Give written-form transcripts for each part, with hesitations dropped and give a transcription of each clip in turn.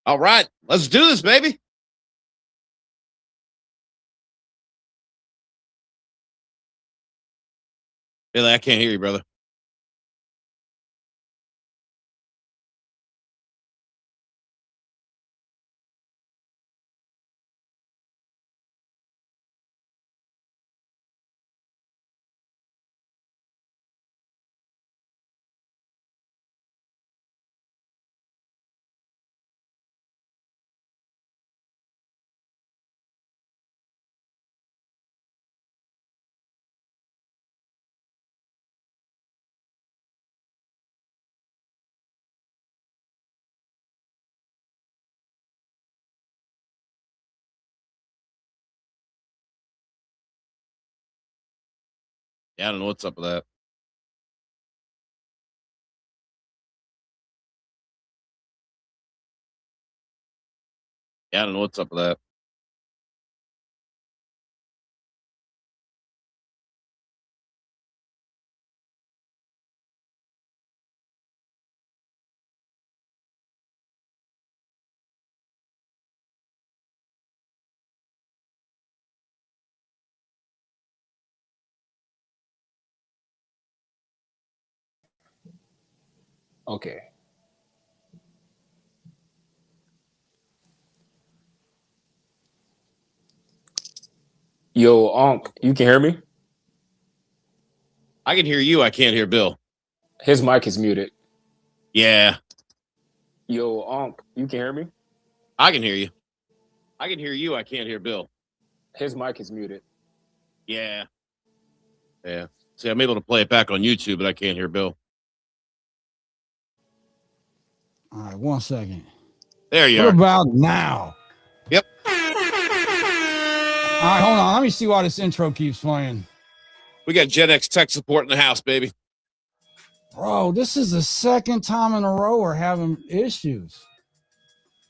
All right, let's do this, baby. Billy, I can't hear you, brother. Yeah, I don't know what's up with that. Yeah, I don't know what's up with that. Okay. Yo, Unc, you can hear me? I can hear you. I can't hear Bill. His mic is muted. Yeah, Yo, Unc, you can hear me? I can hear you. I can hear you. I can't hear Bill. His mic is muted. Yeah. Yeah. See, I'm able to play it back on YouTube, but I can't hear Bill. All right, 1 second. There you What are. about now? Yep. All right, hold on. Let me see why this intro keeps playing. We got Gen X tech support in the house, baby. Bro, this is the second time in a row we're having issues.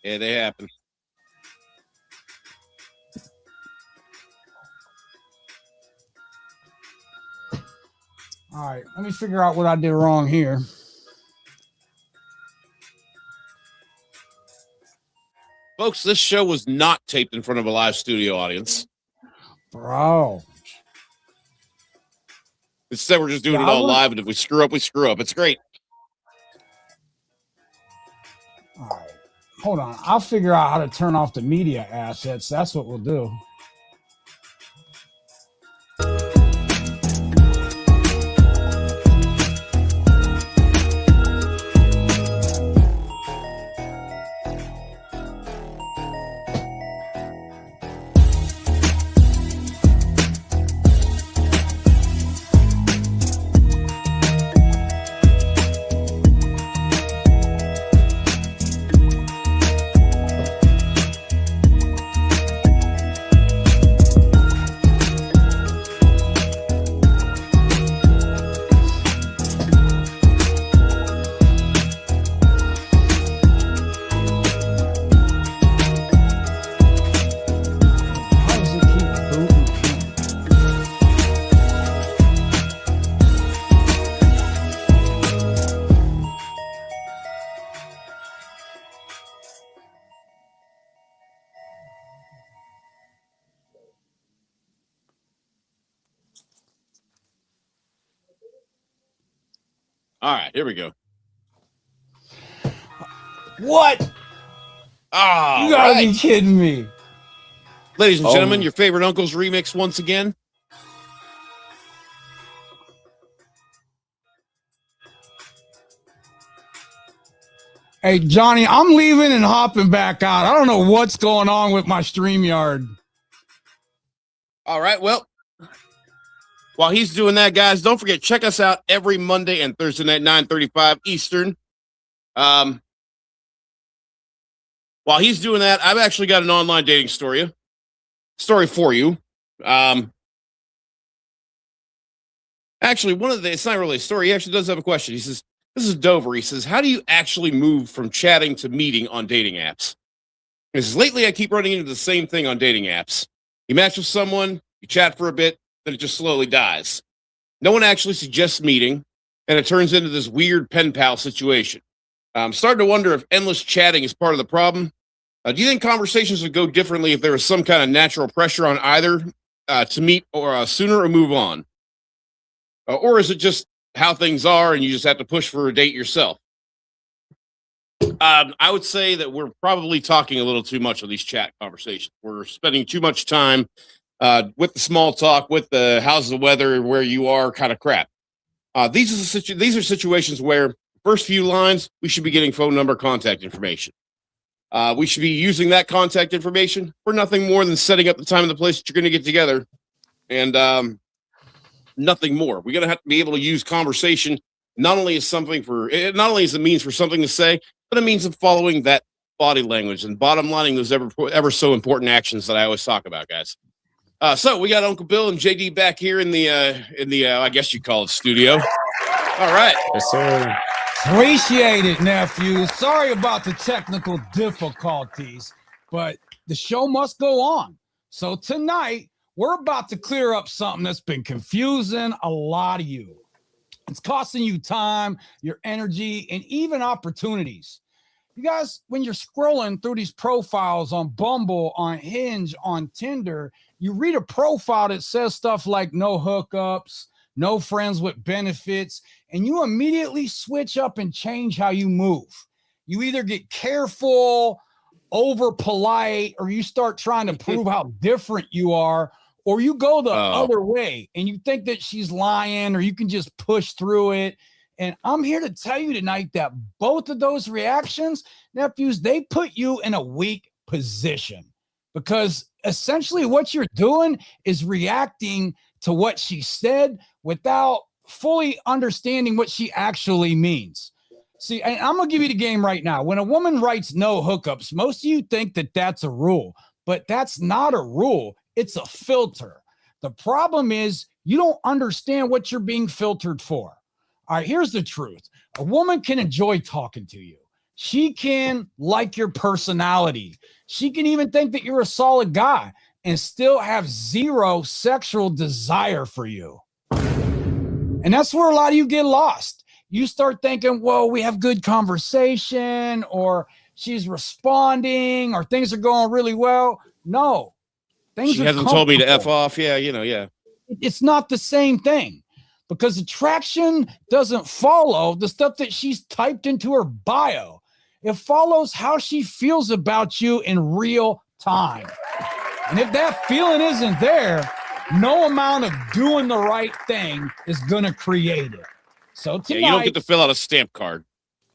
Yeah, they happen. All right, let me figure out what I did wrong here. Folks, this show was not taped in front of a live studio audience. Bro. Instead, we're just doing it all live, and if we screw up, we screw up. It's great. All right, hold on. I'll figure out how to turn off the media assets. That's what we'll do. All right, here we go. What? Oh, you gotta be kidding me. Ladies and gentlemen, your favorite uncle's remix once again. Hey, Johnny, I'm leaving and hopping back out. I don't know what's going on with my StreamYard. All right, well, while he's doing that, guys, don't forget, check us out every Monday and Thursday night, 9:35 Eastern. While he's doing that, I've actually got an online dating story for you. Actually, it's not really a story. He actually does have a question. He says, this is Dover. He says, how do you actually move from chatting to meeting on dating apps? He says, lately I keep running into the same thing on dating apps. You match with someone, you chat for a bit, then it just slowly dies. No one actually suggests meeting, and it turns into this weird pen pal situation. I'm starting to wonder if endless chatting is part of the problem, Do you think conversations would go differently if there was some kind of natural pressure on either to meet or sooner or move on? Or is it just how things are and you just have to push for a date yourself? I would say that we're probably talking a little too much on these chat conversations. We're spending too much time with the small talk, with the how's the weather, where you are kind of crap. These are situations where first few lines we should be getting phone number, contact information. We should be using that contact information for nothing more than setting up the time and the place that you're going to get together, and nothing more. We're going to have to be able to use conversation not only as a means for something to say, but a means of following that body language and bottom lining those ever so important actions that I always talk about, guys. So we got Uncle Bill and JD back here in the I guess you call it studio. All right. Yes, sir. Appreciate it, nephew. Sorry about the technical difficulties, but the show must go on. So tonight, we're about to clear up something that's been confusing a lot of you. It's costing you time, your energy, and even opportunities. You guys, when you're scrolling through these profiles on Bumble, on Hinge, on Tinder, you read a profile that says stuff like no hookups, no friends with benefits, and you immediately switch up and change how you move. You either get careful, over polite, or you start trying to prove how different you are, or you go the other way and you think that she's lying, or you can just push through it. And I'm here to tell you tonight that both of those reactions, nephews, they put you in a weak position, because essentially what you're doing is reacting to what she said without fully understanding what she actually means. See, I'm going to give you the game right now. When a woman writes no hookups, most of you think that that's a rule, but that's not a rule. It's a filter. The problem is you don't understand what you're being filtered for. All right, here's the truth. A woman can enjoy talking to you. She can like your personality. She can even think that you're a solid guy and still have zero sexual desire for you. And that's where a lot of you get lost. You start thinking, well, we have good conversation, or she's responding, or things are going really well. No. She hasn't told me to F off. Yeah, yeah. It's not the same thing, because attraction doesn't follow the stuff that she's typed into her bio. It follows how she feels about you in real time. And if that feeling isn't there, no amount of doing the right thing is going to create it. So tonight, you don't get to fill out a stamp card.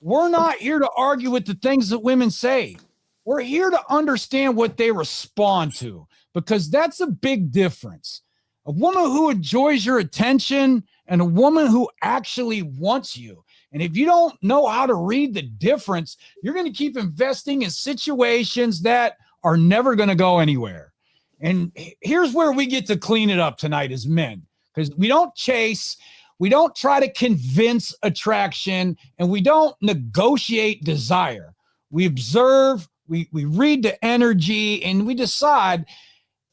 We're not here to argue with the things that women say. We're here to understand what they respond to, because that's a big difference. A woman who enjoys your attention and a woman who actually wants you. And if you don't know how to read the difference, you're going to keep investing in situations that are never going to go anywhere. And here's where we get to clean it up tonight as men, because we don't chase, we don't try to convince attraction, and we don't negotiate desire. We observe, we read the energy, and we decide,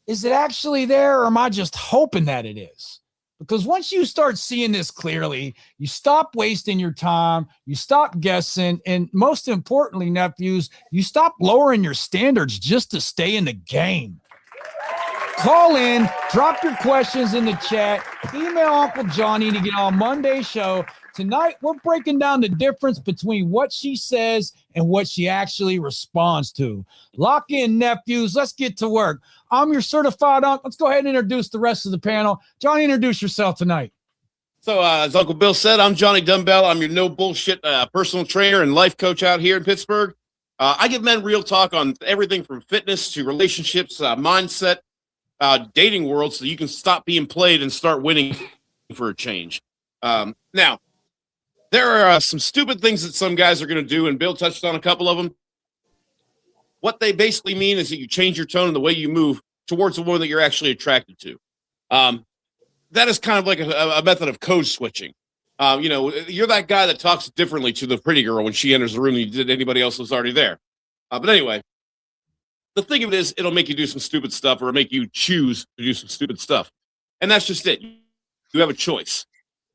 is it actually there, or am I just hoping that it is? Because once you start seeing this clearly, you stop wasting your time, you stop guessing, and most importantly, nephews, you stop lowering your standards just to stay in the game. Call in, drop your questions in the chat, email Uncle Johnny to get on Monday's show. Tonight, we're breaking down the difference between what she says and what she actually responds to. Lock in, nephews. Let's get to work. I'm your certified uncle. Let's go ahead and introduce the rest of the panel. Johnny, introduce yourself tonight. So, as Uncle Bill said, I'm Johnny Dumbbell. I'm your no bullshit personal trainer and life coach out here in Pittsburgh. I give men real talk on everything from fitness to relationships, mindset, dating world, so you can stop being played and start winning for a change. Now, there are some stupid things that some guys are going to do, and Bill touched on a couple of them. What they basically mean is that you change your tone and the way you move towards the woman that you're actually attracted to. That is kind of like a method of code switching. You're that guy that talks differently to the pretty girl when she enters the room than you did anybody else who's already there. But anyway, the thing of it is, it'll make you do some stupid stuff, or make you choose to do some stupid stuff. And that's just it. You have a choice.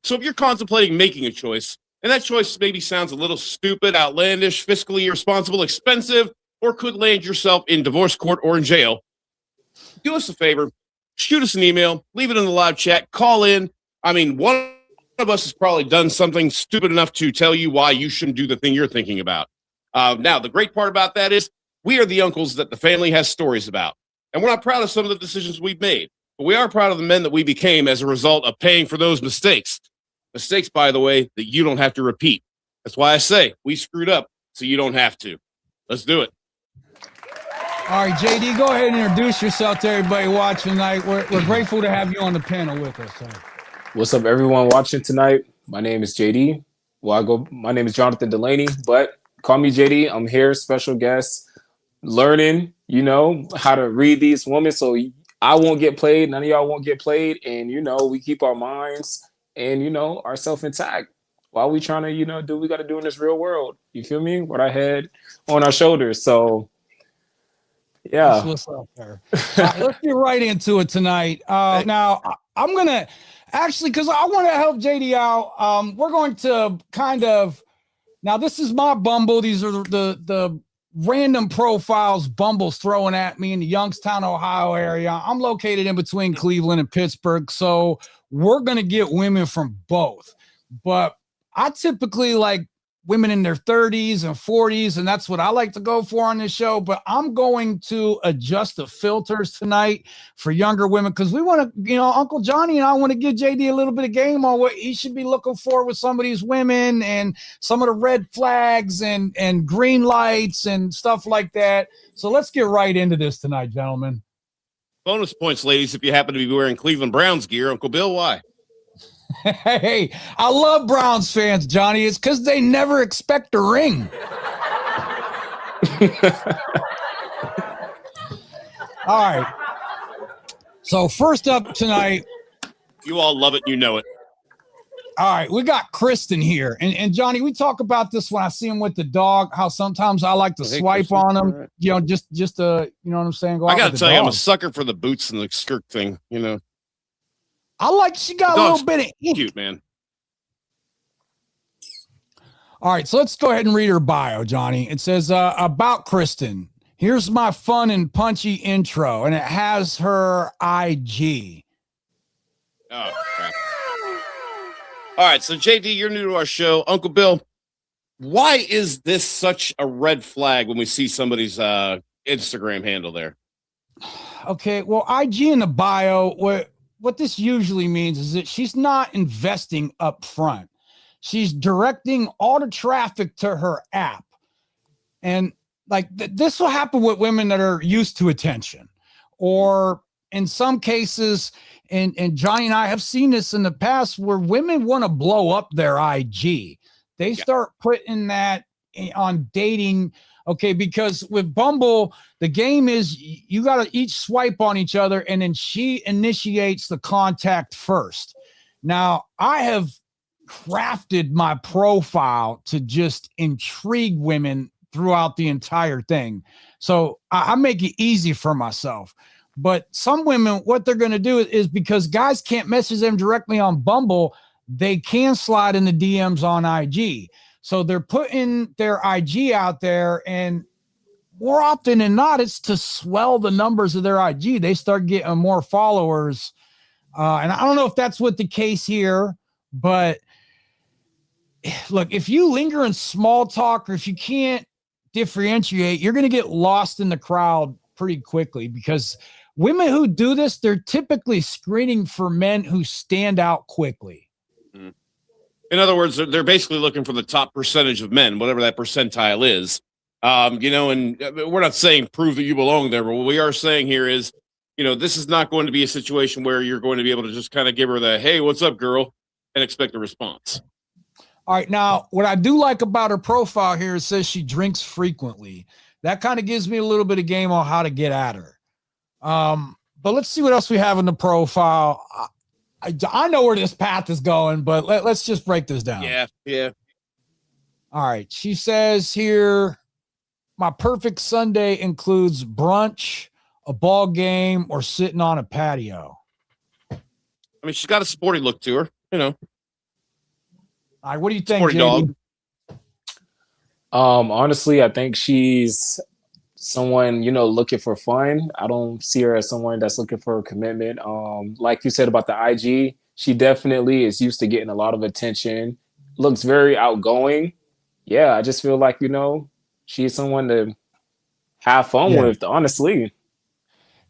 So if you're contemplating making a choice, and that choice maybe sounds a little stupid, outlandish, fiscally irresponsible, expensive, or could land yourself in divorce court or in jail, do us a favor, shoot us an email, leave it in the live chat, call in. I mean, one of us has probably done something stupid enough to tell you why you shouldn't do the thing you're thinking about. Now, the great part about that is we are the uncles that the family has stories about. And we're not proud of some of the decisions we've made, but we are proud of the men that we became as a result of paying for those mistakes. Mistakes, by the way, that you don't have to repeat. That's why I say we screwed up so you don't have to. Let's do it. All right, JD, go ahead and introduce yourself to everybody watching tonight. We're grateful to have you on the panel with us. So. What's up, everyone watching tonight? My name is JD. My name is Jonathan Delaney, but call me JD. I'm here, special guest, learning, how to read these women so I won't get played, none of y'all won't get played, and, we keep our minds and, ourselves intact while we trying to, do what we got to do in this real world. You feel me? With our head on our shoulders. So, yeah. That's what's up there. Let's get right into it tonight. Now, I'm going to actually, because I want to help JD out, we're going to kind of, now this is my Bumble. These are the random profiles Bumble's throwing at me in the Youngstown, Ohio area. I'm located in between Cleveland and Pittsburgh. So we're going to get women from both. But I typically like women in their 30s and 40s, and that's what I like to go for on this show. But I'm going to adjust the filters tonight for younger women because we want to, Uncle Johnny and I want to give JD a little bit of game on what he should be looking for with some of these women and some of the red flags and green lights and stuff like that. So let's get right into this tonight, gentlemen. Bonus points, ladies, if you happen to be wearing Cleveland Browns gear. Uncle Bill, why? Hey, I love Browns fans, Johnny. It's because they never expect a ring. All right. So first up tonight. You all love it. You know it. All right. We got Kristen here. And Johnny, we talk about this when I see him with the dog, how sometimes I like to swipe on him, right. Just to, you know what I'm saying? I got to tell you, I'm a sucker for the boots and the skirt thing, she got a little bit of ink. Cute, man. All right, so let's go ahead and read her bio, Johnny. It says, about Kristen, here's my fun and punchy intro, and it has her IG. Oh, crap. All right, so JD, you're new to our show. Uncle Bill, why is this such a red flag when we see somebody's Instagram handle there? Okay, well, IG in the bio, what this usually means is that she's not investing up front. She's directing all the traffic to her app. And this will happen with women that are used to attention. Or in some cases, and Johnny and I have seen this in the past, where women want to blow up their IG. They start putting that on dating. Okay, because with Bumble, the game is you got to each swipe on each other, and then she initiates the contact first. Now, I have crafted my profile to just intrigue women throughout the entire thing. So I make it easy for myself. But some women, what they're going to do is because guys can't message them directly on Bumble, they can slide in the DMs on IG. So they're putting their IG out there, and more often than not, it's to swell the numbers of their IG. They start getting more followers. And I don't know if that's what the case here, but look, if you linger in small talk or if you can't differentiate, you're going to get lost in the crowd pretty quickly because women who do this, they're typically screening for men who stand out quickly. Mm. In other words, they're basically looking for the top percentage of men, whatever that percentile is. And we're not saying prove that you belong there, but what we are saying here is, this is not going to be a situation where you're going to be able to just kind of give her the, hey, what's up, girl, and expect a response. All right. Now, what I do like about her profile here, it says she drinks frequently. That kind of gives me a little bit of game on how to get at her. But let's see what else we have in the profile. I know where this path is going, but let's just break this down. Yeah. All right. She says here, my perfect Sunday includes brunch, a ball game, or sitting on a patio. I mean, she's got a sporty look to her, All right. What do you think, sporty JD? dog. Honestly, I think she's someone, looking for fun. I don't see her as someone that's looking for a commitment. Like you said about the IG, she definitely is used to getting a lot of attention, looks very outgoing. Yeah, I just feel like, she's someone to have fun Yeah. with, honestly.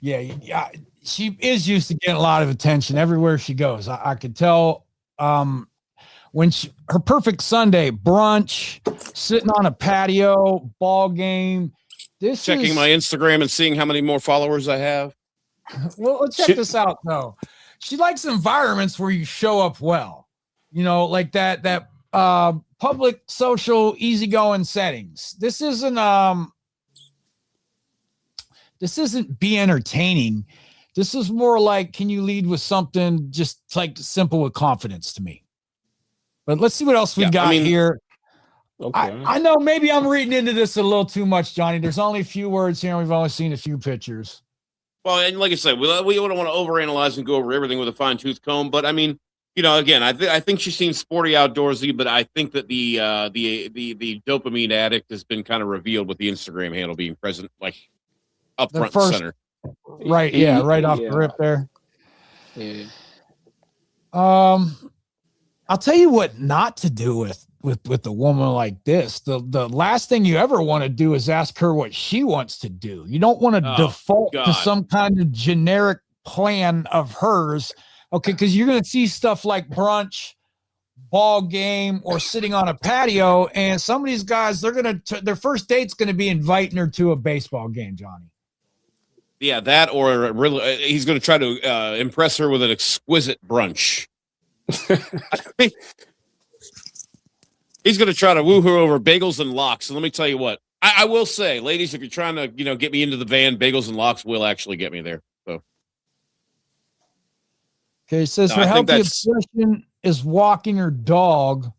Yeah. She is used to getting a lot of attention everywhere she goes. I could tell when her perfect Sunday brunch, sitting on a patio, ball game. Checking my Instagram and seeing how many more followers I have. Well, let's check this out though. She likes environments where you show up well. Like that public, social, easygoing settings. This isn't be entertaining. This is more like, can you lead with something just like simple with confidence to me? But let's see what else we got here. Okay. I know maybe I'm reading into this a little too much, Johnny. There's only a few words here, and we've only seen a few pictures. Well, and like I said, we don't want to overanalyze and go over everything with a fine-tooth comb. But I mean, again, I think she seems sporty, outdoorsy. But I think that the dopamine addict has been kind of revealed with the Instagram handle being present, like up front and center. Right. Yeah. Right off the rip there. Yeah. I'll tell you what not to do with a woman like this. The last thing you ever want to do is ask her what she wants to do. You don't want to default to some kind of generic plan of hers. Okay. Cause you're going to see stuff like brunch, ball game, or sitting on a patio. And some of these guys, their first date's going to be inviting her to a baseball game, Johnny. Yeah. That, or really, he's going to try to impress her with an exquisite brunch. He's going to try to woo her over bagels and lox. And let me tell you what, I will say, ladies, if you're trying to, get me into the van, bagels and lox will actually get me there. So, okay, it says her healthy obsession is walking her dog.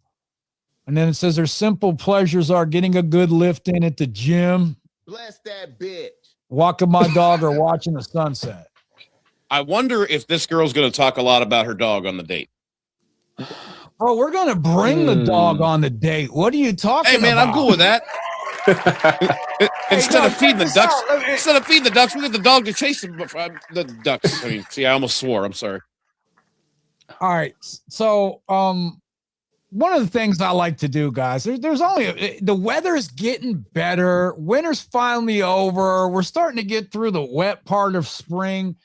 And then it says her simple pleasures are getting a good lift in at the gym. Bless that bitch. Walking my dog or watching the sunset. I wonder if this girl's going to talk a lot about her dog on the date. Bro, we're going to bring the dog on the date. What are you talking about? Hey, man, I'm cool with that. Instead of feeding the ducks, we get the dog to chase the ducks. I mean, see, I almost swore. I'm sorry. All right. So, one of the things I like to do, guys, there's only the weather's getting better. Winter's finally over. We're starting to get through the wet part of spring.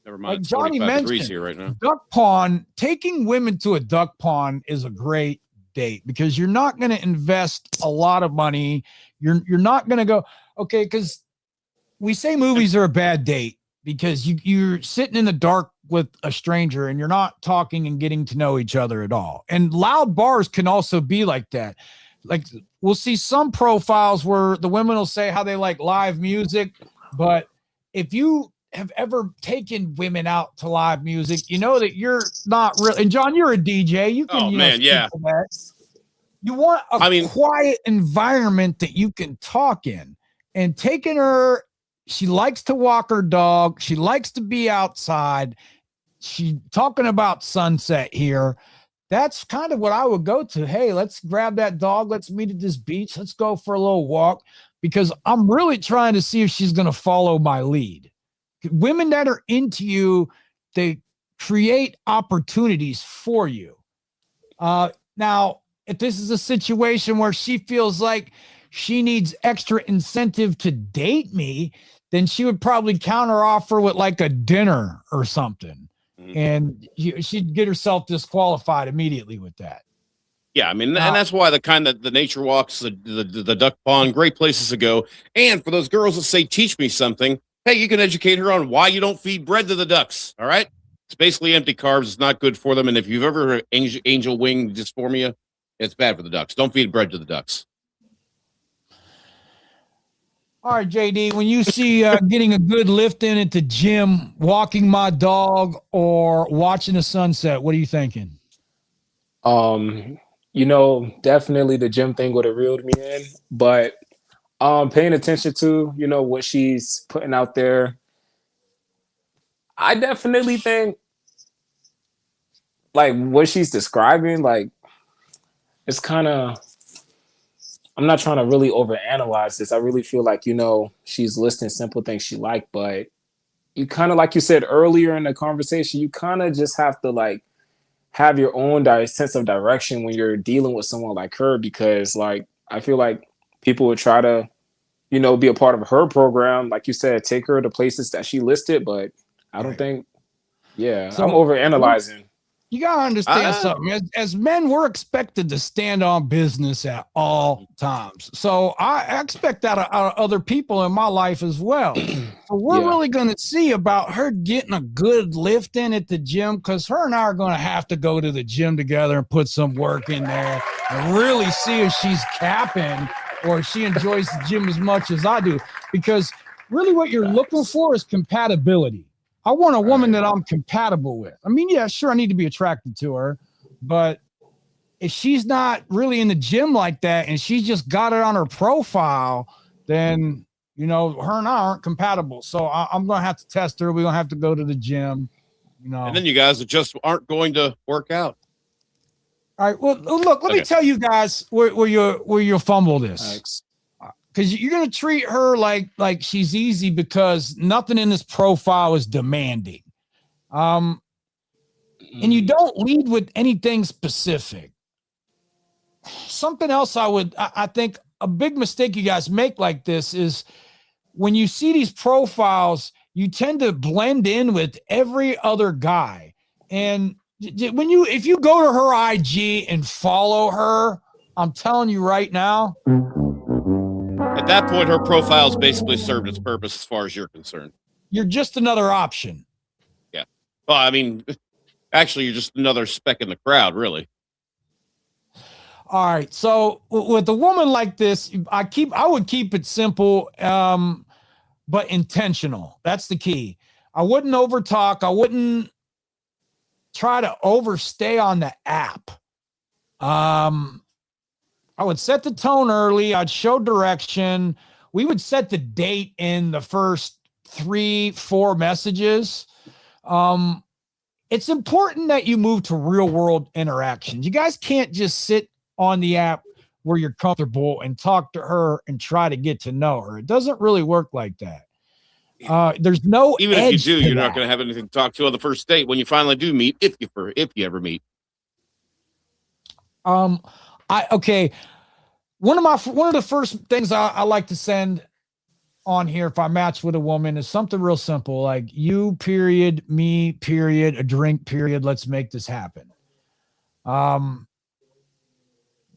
Never mind. Like Johnny mentioned, here right now. Duck pond, taking women to a duck pond is a great date because you're not going to invest a lot of money. You're not going to go, okay, because we say movies are a bad date because you're sitting in the dark with a stranger and you're not talking and getting to know each other at all. And loud bars can also be like that. Like we'll see some profiles where the women will say how they like live music, but if you have ever taken women out to live music, you know that you're not really, and John, you're a DJ. You can, you want a quiet environment that you can talk in. And taking her, she likes to walk her dog. She likes to be outside. She talking about sunset here. That's kind of what I would go to. Hey, let's grab that dog. Let's meet at this beach. Let's go for a little walk because I'm really trying to see if she's going to follow my lead. Women that are into you, they create opportunities for you. Now, if this is a situation where she feels like she needs extra incentive to date me, then she would probably counter offer with like a dinner or something. Mm-hmm. And she'd get herself disqualified immediately with that. Yeah, I mean, and that's why the nature walks, the duck pond, great places to go. And for those girls that say, teach me something, hey, you can educate her on why you don't feed bread to the ducks. All right. It's basically empty carbs. It's not good for them. And if you've ever heard angel wing dysphoria, it's bad for the ducks. Don't feed bread to the ducks. All right, JD, when you see getting a good lift in at the gym, walking my dog, or watching the sunset, what are you thinking? Definitely the gym thing would have reeled me in, but paying attention to, what she's putting out there. I definitely think like what she's describing, like it's kind of, I'm not trying to really overanalyze this. I really feel like, she's listing simple things she liked, but you kind of, like you said earlier in the conversation, you kind of just have to like have your own sense of direction when you're dealing with someone like her, because like, I feel like people would try to, be a part of her program. Like you said, take her to places that she listed, but I don't think, I'm So overanalyzing. you gotta understand Uh, something. As men, we're expected to stand on business at all times. So I expect that out of other people in my life as well. So we're Yeah. really going to see about her getting a good lift in at the gym, because her and I are going to have to go to the gym together and put some work in there and really see if she's capping or if she enjoys the gym as much as I do. Because really what you're looking for is compatibility. I want a woman that I'm compatible with. I mean, yeah, sure, I need to be attracted to her, but if she's not really in the gym like that and she's just got it on her profile, then, her and I aren't compatible. So I'm going to have to test her. We're going to have to go to the gym, And then you guys just aren't going to work out. All right. Well, look, let me tell you guys where you'll fumble this. Thanks. Because you're gonna treat her like she's easy, because nothing in this profile is demanding. And you don't lead with anything specific. Something else I think a big mistake you guys make like this is when you see these profiles, you tend to blend in with every other guy. And if you go to her IG and follow her, I'm telling you right now, At that point, her profile's basically served its purpose as far as you're concerned. you're just another option. Yeah. Well, I mean, actually, you're just another speck in the crowd, really. All right. So with a woman like this, I would keep it simple, but intentional. That's the key. I wouldn't overtalk. I wouldn't try to overstay on the app. I would set the tone early. I'd show direction. We would set the date in the first 3-4 messages. It's important that you move to real world interactions. You guys can't just sit on the app where you're comfortable and talk to her and try to get to know her. It doesn't really work like that. There's no Even if you do, you're not that. going to have anything to talk to on the first date when you finally do meet, if you ever meet. One of the first things I like to send on here if I match with a woman is something real simple, like you period, me period, a drink period. Let's make this happen.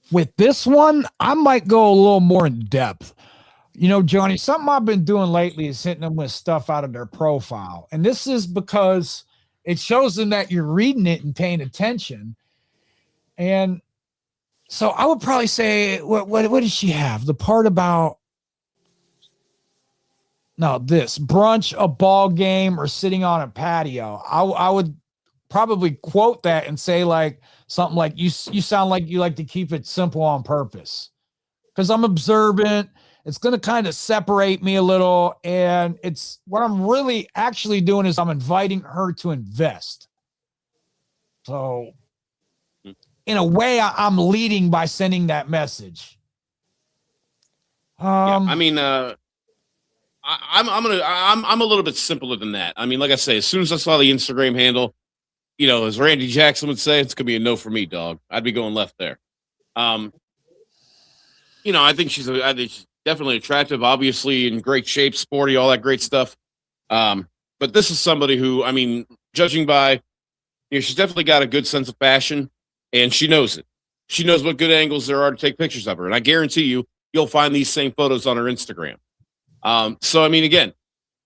With this one, I might go a little more in depth. Johnny, something I've been doing lately is hitting them with stuff out of their profile. And this is because it shows them that you're reading it and paying attention. And so I would probably say, what does she have? The part about, this brunch, a ball game, or sitting on a patio. I would probably quote that and say like something like, you sound like you like to keep it simple on purpose, because I'm observant. It's going to kind of separate me a little. And it's what I'm really actually doing is I'm inviting her to invest. So in a way, I'm leading by sending that message. I mean, I'm a little bit simpler than that. I mean, like I say, as soon as I saw the Instagram handle, as Randy Jackson would say, it's gonna be a no for me, dog. I'd be going left there. I think she's definitely attractive, obviously in great shape, sporty, all that great stuff. But this is somebody who, I mean, judging by, she's definitely got a good sense of fashion. And she knows it. She knows what good angles there are to take pictures of her. And I guarantee you'll find these same photos on her Instagram. So, I mean, again,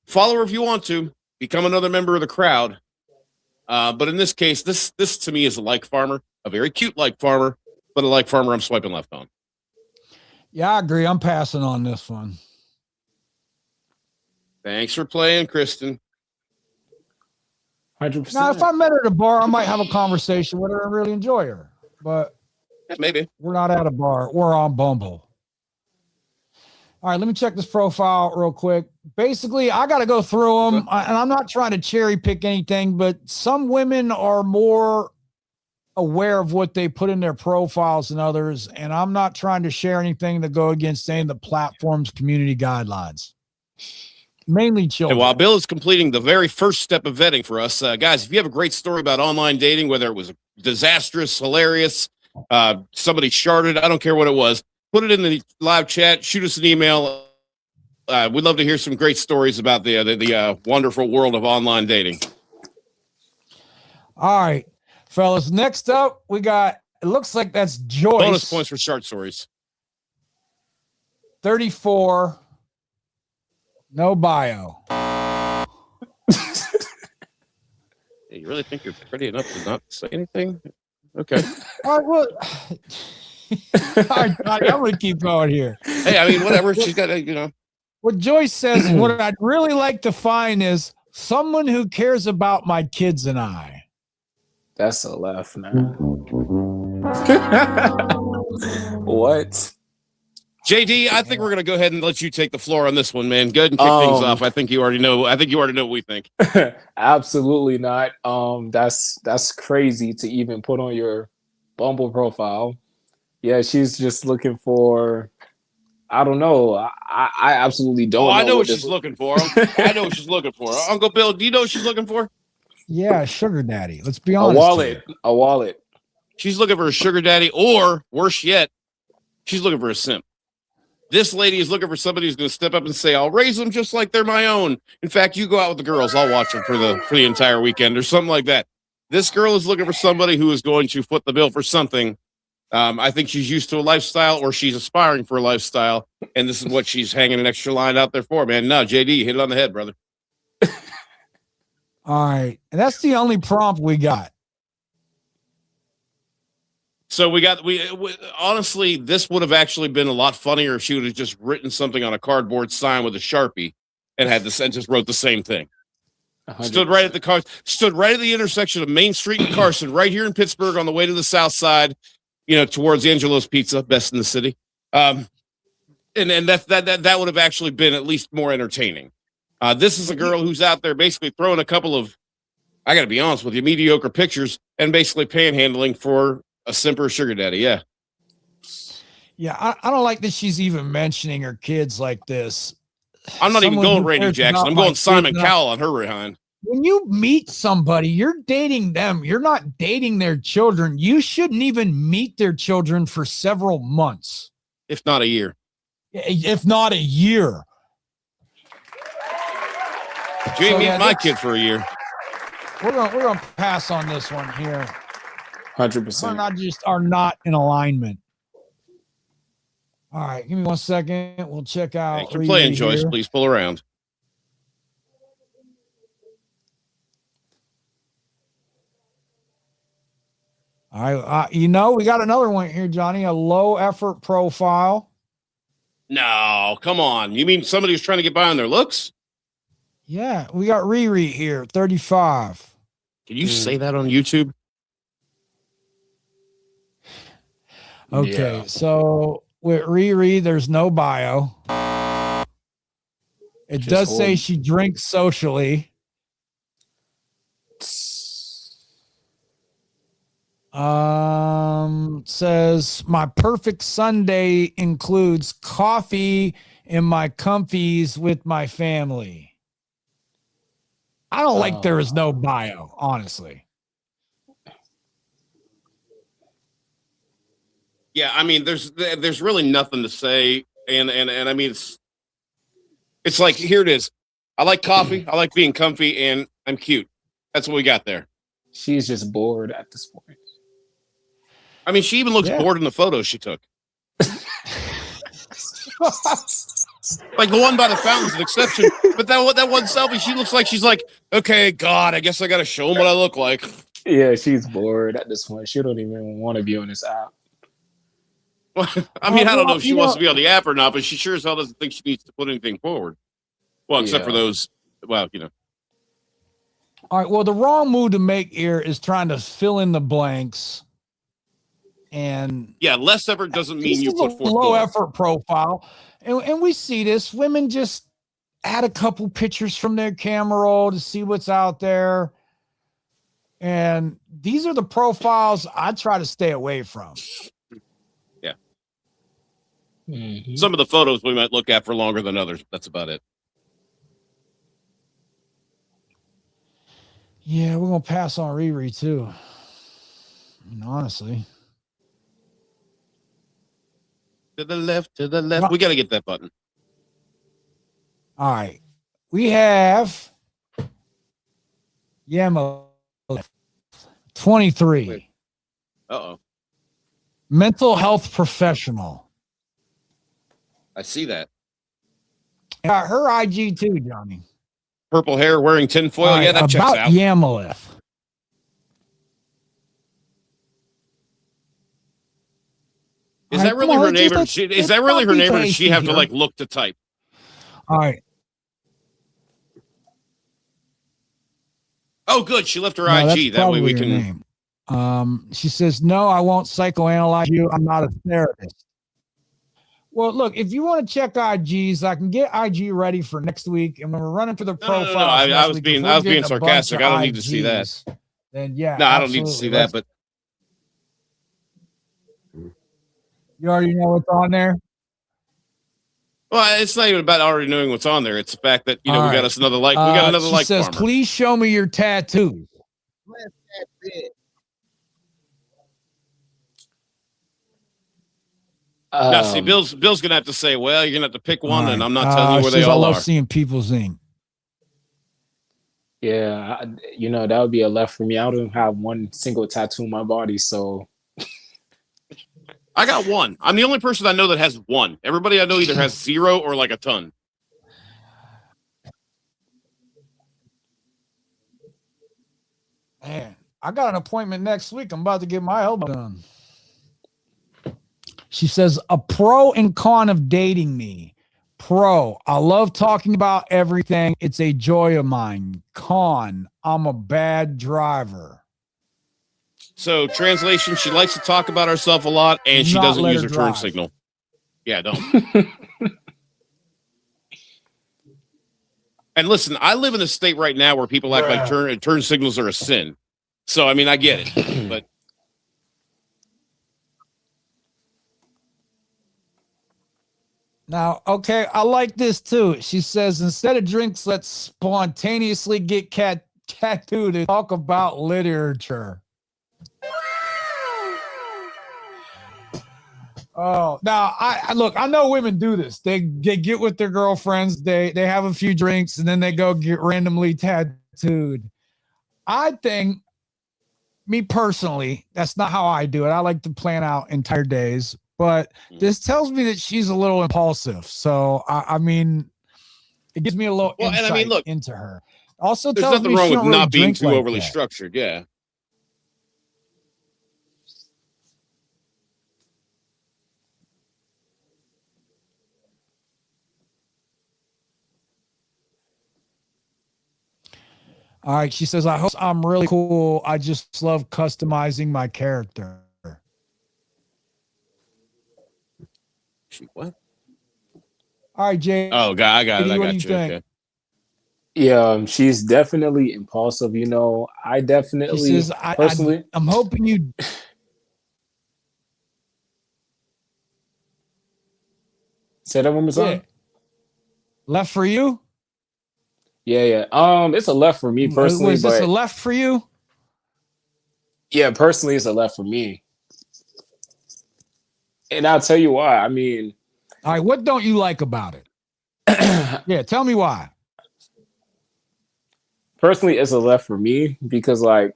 follow her if you want to. Become another member of the crowd. But in this case, this to me is a like farmer, a very cute like farmer, but a like farmer I'm swiping left on. Yeah, I agree. I'm passing on this one. Thanks for playing, Kristen. 100%. Now, if I met her at a bar, I might have a conversation with her and really enjoy her. But maybe we're not at a bar. We're on Bumble. All right, let me check this profile real quick. Basically, I got to go through them, and I'm not trying to cherry pick anything, but some women are more aware of what they put in their profiles and others, and I'm not trying to share anything that go against any of the platform's community guidelines. Mainly children. And while Bill is completing the very first step of vetting for us, guys, if you have a great story about online dating, whether it was disastrous, hilarious, somebody sharded, I don't care what it was, put it in the live chat, shoot us an email. We'd love to hear some great stories about the wonderful world of online dating. All right, fellas. Next up, we got, it looks like that's Joyce. Bonus points for short stories. 34. No bio. You really think you're pretty enough to not say anything? Okay. All right, well, all right, I'm going to keep going here. Hey, I mean, whatever. She's got, What Joyce says, what I'd really like to find is someone who cares about my kids and I. That's a laugh, man. What? JD, I think we're going to go ahead and let you take the floor on this one, man. Go ahead and kick things off. I think you already know what we think. Absolutely not. That's crazy to even put on your Bumble profile. Yeah, she's just looking for, I don't know. I absolutely don't know. I know what she's looking for. I know what she's looking for. Uncle Bill, do you know what she's looking for? Yeah, sugar daddy. Let's be honest. A wallet. She's looking for a sugar daddy, or worse yet, she's looking for a simp. This lady is looking for somebody who's going to step up and say, I'll raise them just like they're my own. In fact, you go out with the girls. I'll watch them for the entire weekend or something like that. This girl is looking for somebody who is going to foot the bill for something. I think she's used to a lifestyle, or she's aspiring for a lifestyle. And this is what she's hanging an extra line out there for, man. No, JD, hit it on the head, brother. All right. And that's the only prompt we got. So we honestly, this would have actually been a lot funnier if she would have just written something on a cardboard sign with a Sharpie and had this and just wrote the same thing. 100%. Stood right at the intersection of Main Street and Carson, right here in Pittsburgh on the way to the south side, towards Angelo's Pizza, best in the city. And that would have actually been at least more entertaining. This is a girl who's out there basically throwing a couple of, I got to be honest with you, mediocre pictures and basically panhandling for a simp or a sugar daddy. Yeah. Yeah. I don't like that she's even mentioning her kids like this. I'm not even going Randy Jackson. I'm going Simon Cowell on her behind. When you meet somebody, you're dating them. You're not dating their children. You shouldn't even meet their children for several months. If not a year. If not a year. You ain't meet my kid for a year. We're gonna pass on this one here. 100%. Are not in alignment. All right, give me 1 second. We'll check out. Thanks for playing, Joyce. Please pull around. All right, we got another one here, Johnny. A low effort profile. No, come on. You mean somebody who's trying to get by on their looks? Yeah, we got Riri here, 35. Can you say that on YouTube? Okay, Yeah. So with Riri, there's no bio. It does say she drinks socially. Says my perfect Sunday includes coffee in my comfies with my family. I don't like there is no bio, honestly. Yeah, I mean, there's really nothing to say, and I mean, it's like, here it is. I like coffee, I like being comfy, and I'm cute. That's what we got there. She's just bored at this point. I mean, she even looks bored in the photos she took. Like the one by the fountain's an exception, but that one selfie, she looks like she's like, okay, God, I guess I got to show them what I look like. Yeah, she's bored at this point. She don't even want to be on this app. I mean, I don't know if she wants to be on the app or not, but she sure as hell doesn't think she needs to put anything forward. Well, except for those, All right, well, the wrong move to make here is trying to fill in the blanks. And yeah, less effort doesn't mean you put forth low effort profile. And we see this. Women just add a couple pictures from their camera roll to see what's out there. And these are the profiles I try to stay away from. Yeah. Mhm. Some of the photos we might look at for longer than others. That's about it. Yeah, we're going to pass on Riri too. I mean, honestly. To the left, to the left. No. We got to get that button. All right. We have Yama 23. Uh-oh. Mental health professional. I see that. Her IG too, Johnny. Purple hair, wearing tinfoil. All right, Yeah, that checks about out. Yamalith. Is that really her name? Or is that really her name, or does she have to like look to type? All right. Oh, good. She left her IG. That way we can. Name. She says, "No, I won't psychoanalyze you. I'm not a therapist." Well, look, if you want to check IGs, I can get IG ready for next week, and when we're running for the profile, I was being sarcastic. I don't need to see that. Then yeah, no, I don't need to see that. But you already know what's on there. Well, it's not even about already knowing what's on there. It's the fact that we got us another like. We got another like. She says, farmer. "Please show me your tattoos." Now, see, Bill's gonna have to say, "Well, you're gonna have to pick one," and I'm not telling you where they all are. I love seeing people's ink. Yeah, that would be a left for me. I don't have one single tattoo on my body, so. I got one. I'm the only person I know that has one. Everybody I know either has 0 or like a ton. Man, I got an appointment next week. I'm about to get my elbow done. She says, a pro and con of dating me. Pro, I love talking about everything. It's a joy of mine. Con, I'm a bad driver. So, translation, she likes to talk about herself a lot, and she doesn't use her turn signal. Yeah, don't. And listen, I live in a state right now where people act like turn signals are a sin. So, I mean, I get it. But now, okay, I like this too. She says, instead of drinks, let's spontaneously get tattooed and talk about literature. Oh, now I look, I know women do this. They get with their girlfriends, they have a few drinks, and then they go get randomly tattooed. I think, me personally, that's not how I do it. I like to plan out entire days, but this tells me that she's a little impulsive. So I mean, it gives me a little insight into her. Also, there's tells nothing me wrong she with don't not being drink too like overly that. structured. Yeah. All right, she says, I hope I'm really cool. I just love customizing my character. What? All right, Jay. Oh, God, I got it. What do you think? Okay. Yeah, she's definitely impulsive. I definitely, she says, personally, I'm hoping you. Say that one more time. Yeah. Left for you? Yeah. It's a left for me personally. Was this a left for you? Yeah, personally, it's a left for me. And I'll tell you why. I mean, all right, what don't you like about it? Yeah, tell me why. Personally, it's a left for me because, like,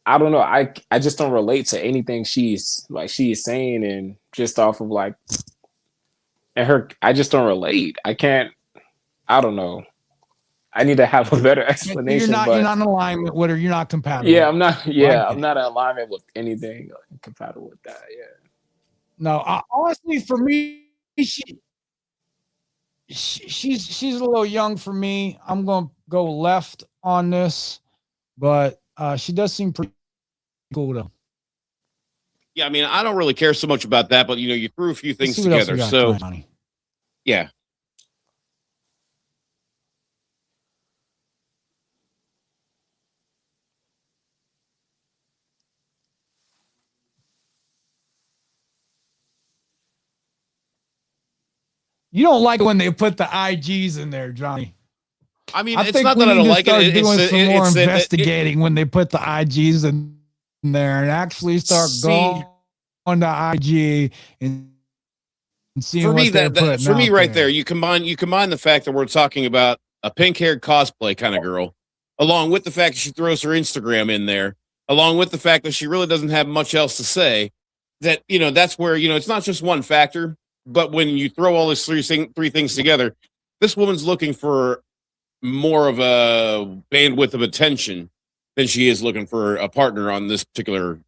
I don't know. I just don't relate to anything she's saying, and just off of like, and her, I just don't relate. I don't know. I need to have a better explanation. You're not in alignment with her. You're not compatible. Yeah, I'm not. Yeah, I'm not in alignment with anything compatible with that. Yeah. No, honestly, for me, she's a little young for me. I'm gonna go left on this, but she does seem pretty cool though. Yeah, I mean, I don't really care so much about that, but you threw a few things together. So, yeah. You don't like it when they put the IGs in there, Johnny. I mean, I it's think not we that I need don't to like start it. doing some more investigating it, when they put the IGs in there and actually start going on the IG and seeing for me what they're that putting for me out right there. there. You combine the fact that we're talking about a pink-haired cosplay kind of girl, along with the fact that she throws her Instagram in there, along with the fact that she really doesn't have much else to say. That that's where it's not just one factor, but when you throw all these three things together, this woman's looking for more of a bandwidth of attention than she is looking for a partner on this particular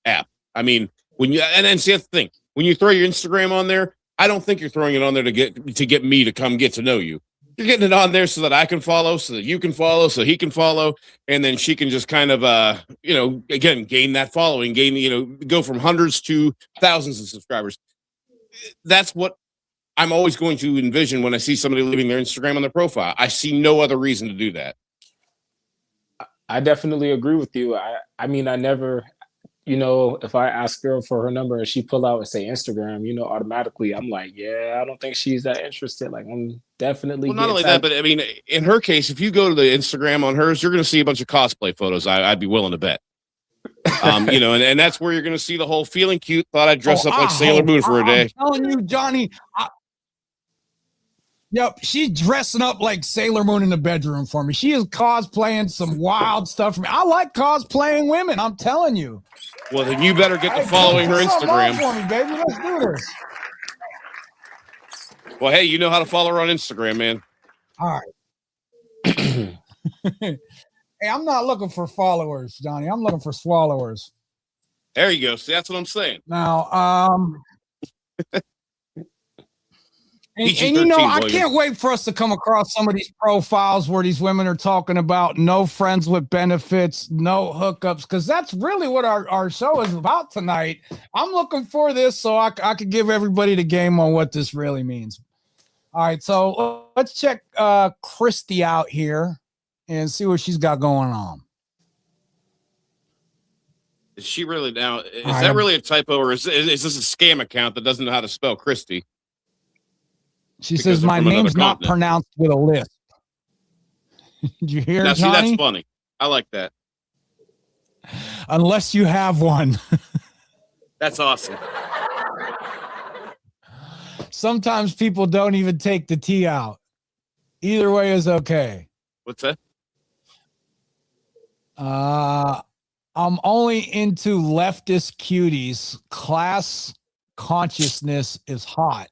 app. I mean, when you and see that's the thing, when you throw your Instagram on there, I don't think you're throwing it on there to get me to come get to know you. You're getting it on there so that I can follow, so that you can follow, so he can follow, and then she can just kind of again gain that following, go from hundreds to thousands of subscribers. That's what I'm always going to envision when I see somebody leaving their Instagram on their profile. I see no other reason to do that. I definitely agree with you. I mean, I never, if I ask her for her number and she pull out and say Instagram, automatically I'm like, yeah, I don't think she's that interested. Like, I'm definitely not only that, but I mean, in her case, if you go to the Instagram on hers, you're going to see a bunch of cosplay photos. I'd be willing to bet. And that's where you're going to see the whole feeling cute. Thought I'd dress up like Sailor Moon for a day. I'm telling you, Johnny. Yep, she's dressing up like Sailor Moon in the bedroom for me. She is cosplaying some wild stuff for me. I like cosplaying women. I'm telling you. Well, then you better get to following her Instagram for me, baby. Let's do this. Well, hey, you know how to follow her on Instagram, man. All right. Hey, I'm not looking for followers, Johnny. I'm looking for swallowers. There you go. See, that's what I'm saying. Now, and I can't wait for us to come across some of these profiles where these women are talking about no friends with benefits, no hookups, because that's really what our show is about tonight. I'm looking for this so I could give everybody the game on what this really means. All right, so let's check Christy out here and see what she's got going on. Is she really now? Is that really a typo, or is this a scam account that doesn't know how to spell Christy? She says my name's not pronounced with a lisp. Did you hear, now, Johnny? See, that's funny. I like that. Unless you have one. That's awesome. Sometimes people don't even take the T out. Either way is okay. What's that? I'm only into leftist cuties. Class consciousness is hot.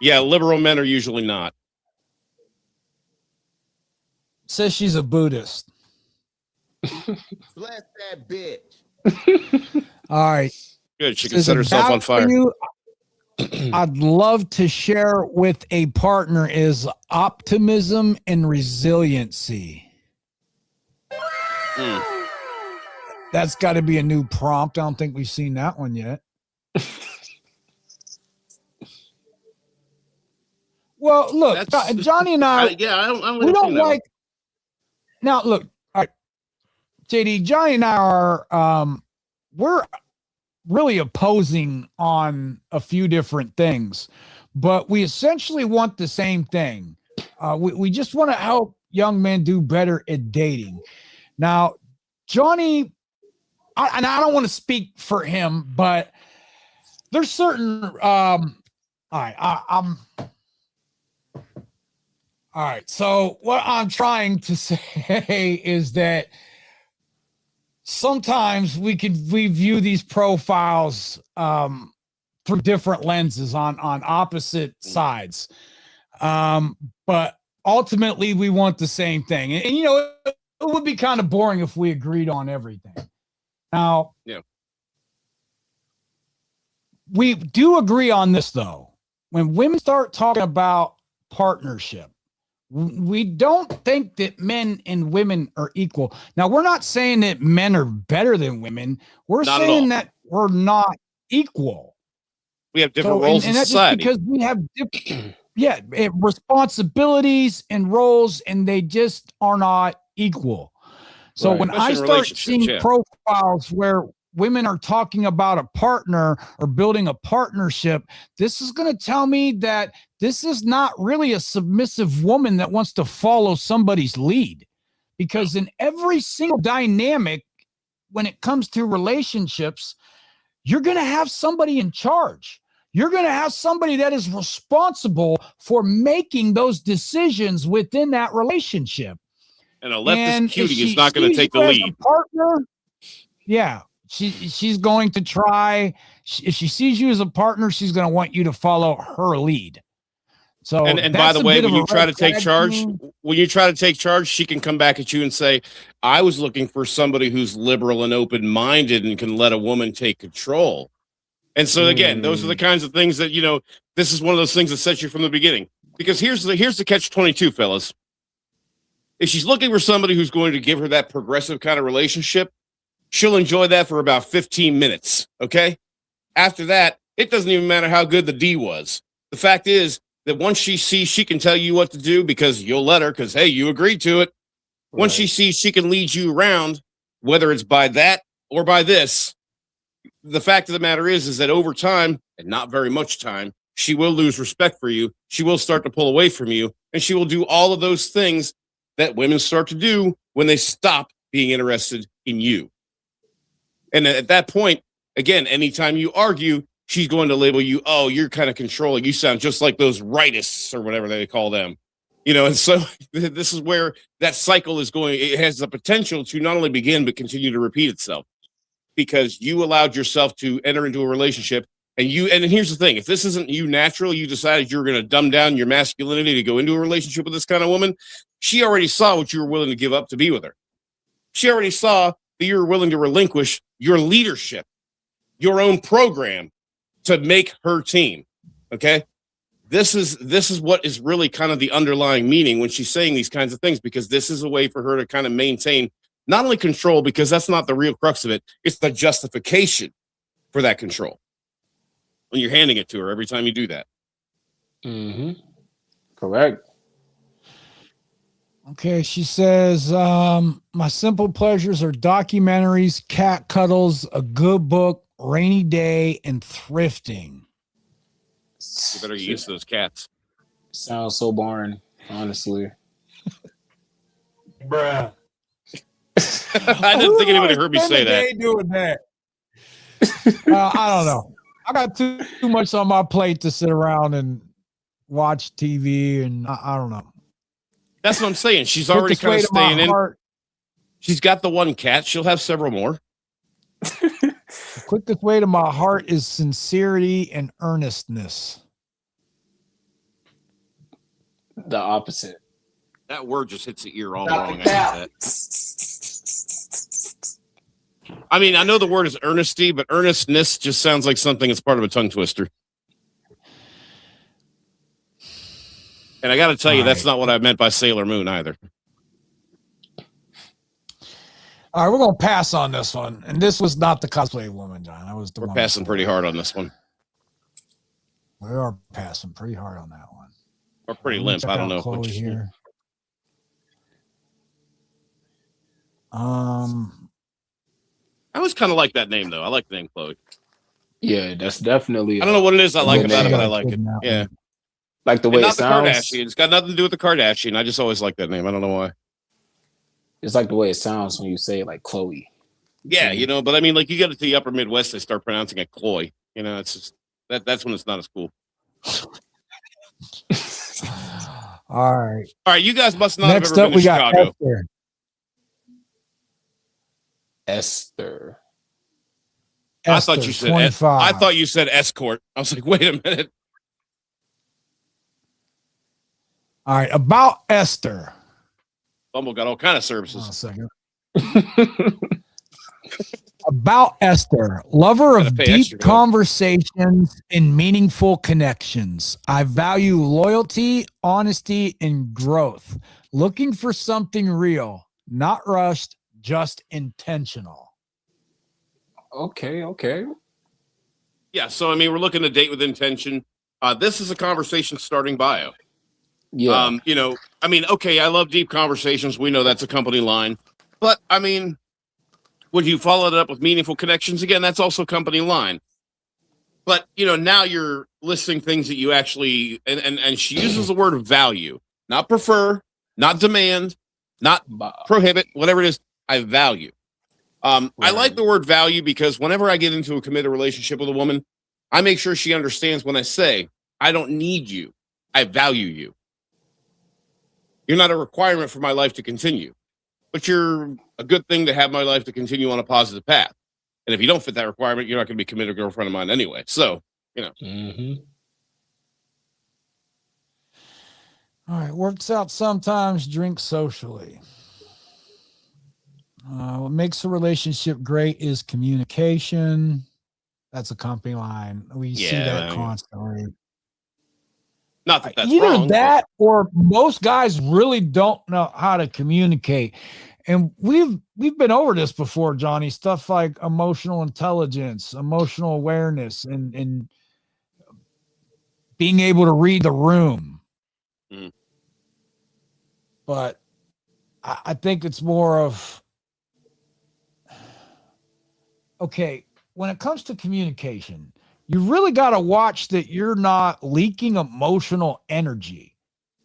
Yeah, liberal men are usually not. Says she's a Buddhist. Bless that bitch. All right. Good. She can set herself on fire. I'd love to share with a partner is optimism and resiliency. That's got to be a new prompt. I don't think we've seen that one yet. Well, look, Johnny and I, I don't we don't like. Now, look, all right, JD, Johnny and I are, we're really opposing on a few different things, but we essentially want the same thing. We just want to help young men do better at dating. Now, Johnny, and I don't want to speak for him, but there's certain, all right. So what I'm trying to say is that sometimes we view these profiles through different lenses on opposite sides. But ultimately we want the same thing. And it would be kind of boring if we agreed on everything. Now, yeah, we do agree on this though. When women start talking about partnership, we don't think that men and women are equal. Now, we're not saying that men are better than women. We're saying that we're not equal. We have different roles in society. Just because we have different, responsibilities and roles, and they just are not equal. So when I start seeing profiles where women are talking about a partner or building a partnership, this is going to tell me that this is not really a submissive woman that wants to follow somebody's lead. Because in every single dynamic, when it comes to relationships, you're going to have somebody in charge. You're going to have somebody that is responsible for making those decisions within that relationship. And a leftist cutie is not going to take the lead. Partner, yeah, she's going to try. If she sees you as a partner, she's going to want you to follow her lead. So, and by the way, when you try to take charge, she can come back at you and say, I was looking for somebody who's liberal and open-minded and can let a woman take control. And so again, those are the kinds of things that, this is one of those things that sets you from the beginning. Because here's the catch-22, fellas. If she's looking for somebody who's going to give her that progressive kind of relationship, she'll enjoy that for about 15 minutes. Okay. After that, it doesn't even matter how good the D was. The fact is that once she sees she can tell you what to do because you'll let her, because, hey, you agreed to it. Right. Once she sees she can lead you around, whether it's by that or by this, the fact of the matter is that over time, and not very much time, she will lose respect for you. She will start to pull away from you, and she will do all of those things that women start to do when they stop being interested in you. And at that point, again, anytime you argue, she's going to label you, oh, you're kind of controlling. You sound just like those rightists or whatever they call them. And so this is where that cycle is going. It has the potential to not only begin, but continue to repeat itself because you allowed yourself to enter into a relationship. And here's the thing, if this isn't you natural, you decided you were going to dumb down your masculinity to go into a relationship with this kind of woman. She already saw what you were willing to give up to be with her. She already saw that you were willing to relinquish your leadership, your own program to make her team. Okay. This is what is really kind of the underlying meaning when she's saying these kinds of things, because this is a way for her to kind of maintain not only control, because that's not the real crux of it. It's the justification for that control when you're handing it to her every time you do that. Mm-hmm. Correct. Okay, she says, my simple pleasures are documentaries, cat cuddles, a good book, rainy day, and thrifting. You better use those cats. Sounds so boring, honestly. Bruh. I didn't think anybody heard me say that. Doing that. I don't know. I got too much on my plate to sit around and watch TV, and I don't know. That's what I'm saying. She's already kind of staying in. She's got the one cat. She'll have several more. The quickest way to my heart is sincerity and earnestness. The opposite. That word just hits the ear all wrong. I mean, I know the word is earnesty, but earnestness just sounds like something that's part of a tongue twister. And I got to tell you, that's not what I meant by Sailor Moon either. All right, we're going to pass on this one. And this was not the cosplay woman, John. That was the We're one passing pretty hard on this one. We are passing pretty hard on that one. Or pretty limp. I don't know. Chloe here. I always kind of like that name, though. I like the name Chloe. Yeah, that's definitely. I don't know what it is I like about it, but I like it. Yeah. Like the way it sounds. Kardashian. It's got nothing to do with the Kardashian. I just always like that name. I don't know why. It's like the way it sounds when you say it, like Chloe. Yeah, but I mean, like you get it to the upper Midwest, they start pronouncing it Chloe. It's just that's when it's not as cool. All right. All right, you guys must not Next have ever up, been we to got Chicago. Esther. I thought you said 25. I thought you said escort. I was like, wait a minute. All right, about Esther. Bumble got all kind of services. Hold on a second. About Esther, lover of deep conversations and meaningful connections. I value loyalty, honesty, and growth. Looking for something real, not rushed, just intentional. Okay. Yeah, so I mean, we're looking to date with intention. This is a conversation starting bio. Yeah. I mean, okay, I love deep conversations. We know that's a company line. But I mean, Would you follow it up with meaningful connections? Again, that's also company line. But now you're listing things that you actually and she uses the word value, not prefer, not demand, not prohibit, whatever it is. I value. I like the word value because whenever I get into a committed relationship with a woman, I make sure she understands when I say, I don't need you. I value you. You're not a requirement for my life to continue, but you're a good thing to have my life to continue on a positive path. And if you don't fit that requirement, you're not going to be a committed girlfriend of mine anyway. So, Mm-hmm. All right, works out sometimes, drink socially. What makes a relationship great is communication. That's a company line. We see that constantly. Not that that's either wrong, that or most guys really don't know how to communicate. And we've been over this before, Johnny. Stuff like emotional intelligence, emotional awareness, and being able to read the room. Mm. But I think it's more of, okay, when it comes to communication, you really got to watch that you're not leaking emotional energy.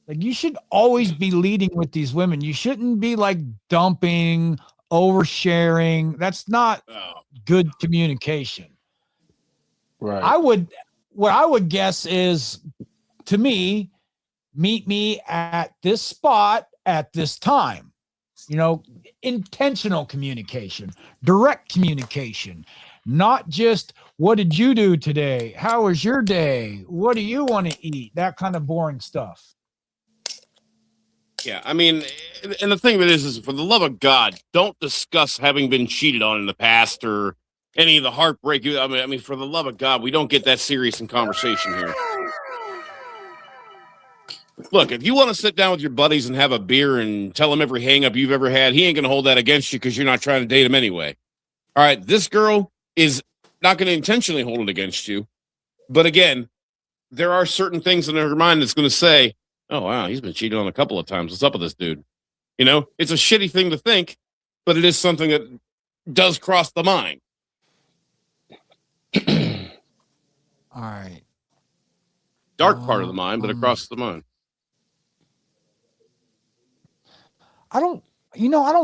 Like, you should always be leading with these women. You shouldn't be like dumping, oversharing. That's not good communication. Right. What I would guess is, to me, meet me at this spot at this time. Intentional communication, direct communication, not just what did you do today? How was your day? What do you want to eat? That kind of boring stuff. Yeah, I mean, and the thing of it is for the love of God, don't discuss having been cheated on in the past or any of the heartbreak. I mean, for the love of God, we don't get that serious in conversation here. Look, if you want to sit down with your buddies and have a beer and tell them every hang up you've ever had, he ain't going to hold that against you because you're not trying to date him anyway. All right, this girl is not going to intentionally hold it against you. But again, there are certain things in her mind that's going to say, oh, wow, he's been cheated on a couple of times. What's up with this dude? It's a shitty thing to think, but it is something that does cross the mind. All right. Dark part of the mind, but it crosses the mind. I don't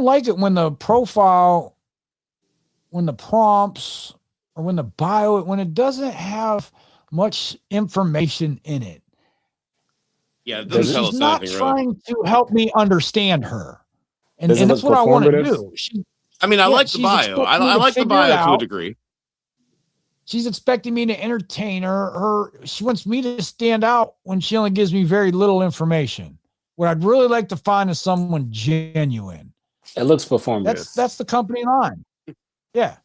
like it when the profile, when the prompts, or when the bio, when it doesn't have much information in it. Yeah, it doesn't tell us she's not anything, trying really. to help me understand her, and Does it that's look what I want to performative? do. I like the bio. I like the bio to a degree. She's expecting me to entertain her. She wants me to stand out when she only gives me very little information. What I'd really like to find is someone genuine. It looks performative. That's the company line. Yeah.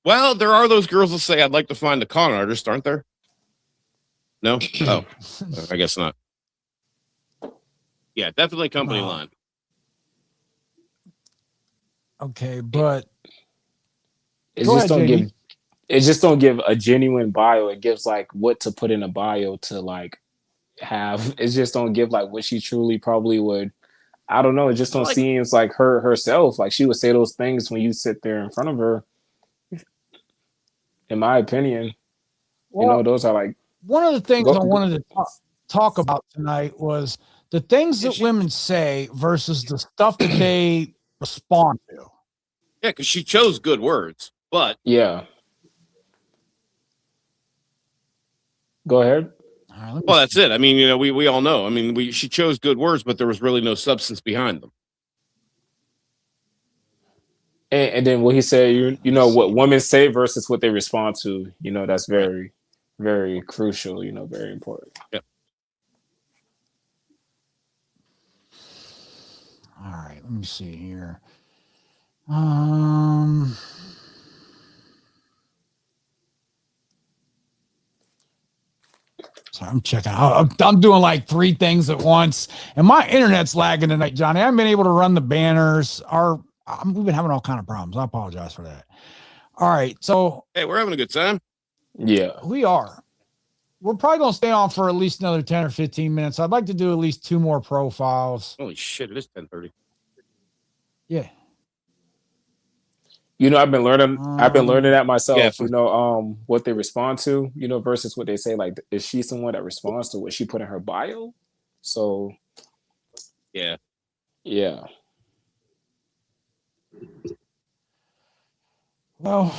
Well, there are those girls that say, I'd like to find a con artist, aren't there? No? Oh, I guess not. Yeah, definitely company line. Okay, but it just don't give a genuine bio. It gives like what to put in a bio to like have. It just don't give like what she truly probably would. I don't know. It just don't seem like herself. Like she would say those things when you sit there in front of her. In my opinion, those are like one of the things I wanted to talk about tonight was the things that women say versus the stuff that they respond to. Yeah, because she chose good words, but yeah. Go ahead. Well, that's it. I mean, we all know. I mean, she chose good words, but there was really no substance behind them. And then what he said, you know what women say versus what they respond to. That's very, very crucial. Very important. Yep. All right, let me see here. So I'm checking. I'm doing like 3 things at once, and my internet's lagging tonight, Johnny. I haven't been able to run the banners. We've been having all kind of problems. I apologize for that. All right, so hey, we're having a good time. Yeah, we are. We're probably gonna stay on for at least another 10 or 15 minutes. I'd like to do at least 2 more profiles. Holy shit! It is 10:30. Yeah. I've been learning that myself. Yeah, What they respond to, versus what they say. Like, is she someone that responds to what she put in her bio? So, yeah. yeah. Well,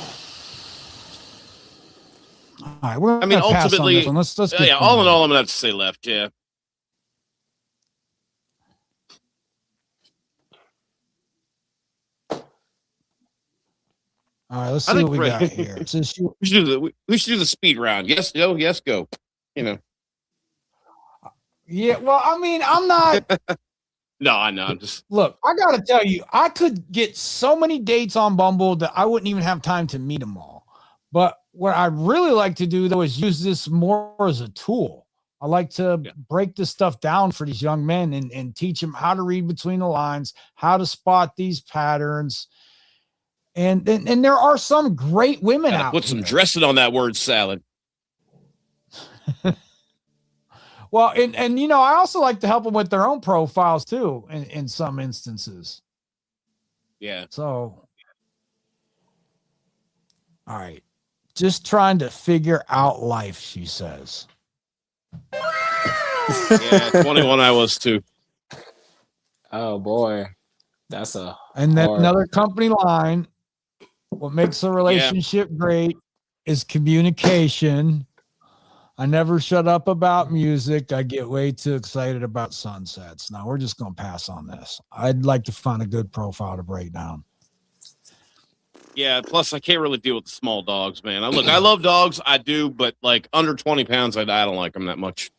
all right, we're I mean, gonna pass on this ultimately, one. Let's get yeah. All in all, I'm gonna have to say left. Yeah. All right, let's I see think what we got here. we should do the speed round. Yes, go. Yes, go. Yeah, well, I mean, I'm not. No, I know. I'm just. Look, I gotta tell you, I could get so many dates on Bumble that I wouldn't even have time to meet them all. But what I really like to do though is use this more as a tool. I like to break this stuff down for these young men and teach them how to read between the lines, how to spot these patterns. And there are some great women out Put here. some dressing on that word salad. Well, and I also like to help them with their own profiles too, in some instances. Yeah. So, all right, just trying to figure out life, she says. Yeah, 21 I was too. Oh boy, that's a and then hard... another company line. What makes a relationship great is communication. I never shut up about music. I get way too excited about sunsets. Now we're just going to pass on this. I'd like to find a good profile to break down. Yeah. Plus, I can't really deal with the small dogs, man. I love dogs. I do, but like under 20 pounds, I don't like them that much.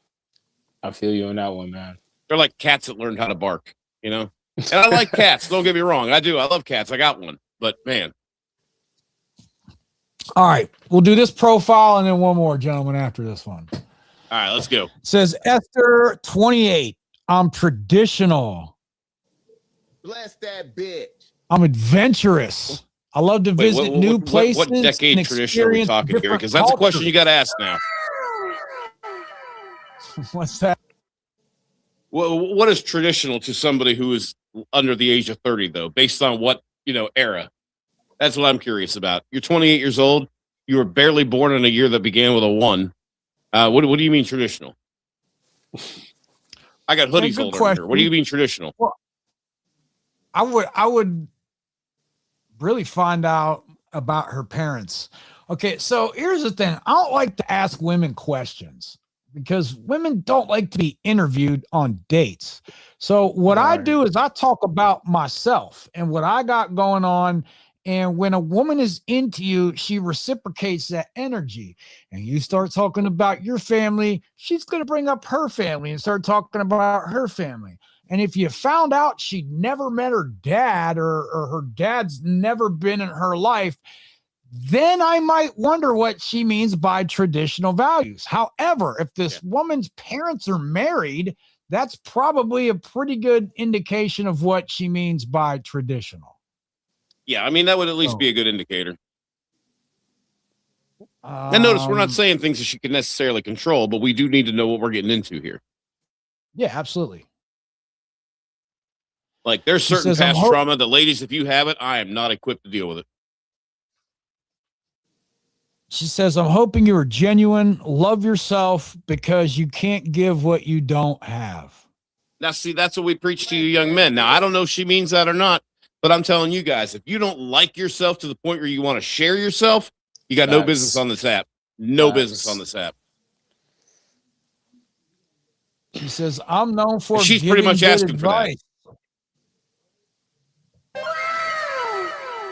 I feel you on that one, man. They're like cats that learned how to bark, And I like cats. Don't get me wrong. I do. I love cats. I got one, but man. All right, we'll do this profile and then one more, gentlemen, after this one. All right, let's go. It says Esther 28. I'm traditional. Bless that bitch. I'm adventurous. I love to visit new places. What decade tradition are we talking here? Because that's a question you got to ask now. What's that? Well, what is traditional to somebody who is under the age of 30, though, based on what, era? That's what I'm curious about. You're 28 years old. You were barely born in a year that began with a 1. What do you mean traditional? I got hoodies older here. What do you mean traditional? Well, I would really find out about her parents. Okay, so here's the thing. I don't like to ask women questions because women don't like to be interviewed on dates. So what I do is I talk about myself and what I got going on. And when a woman is into you, she reciprocates that energy. And you start talking about your family, she's going to bring up her family and start talking about her family. And if you found out she'd never met her dad or her dad's never been in her life, then I might wonder what she means by traditional values. However, if this woman's parents are married, that's probably a pretty good indication of what she means by traditional. Yeah, I mean, that would at least be a good indicator. And notice we're not saying things that she can necessarily control, but we do need to know what we're getting into here. Yeah, absolutely. Like, there's certain past trauma. The ladies, if you have it, I am not equipped to deal with it. She says, I'm hoping you are genuine, love yourself because you can't give what you don't have. Now, see, that's what we preach to you young men. Now, I don't know if she means that or not. But I'm telling you guys, if you don't like yourself to the point where you want to share yourself, you got no business on this app. No business on this app. She says, I'm known for she's pretty much asking advice. for that.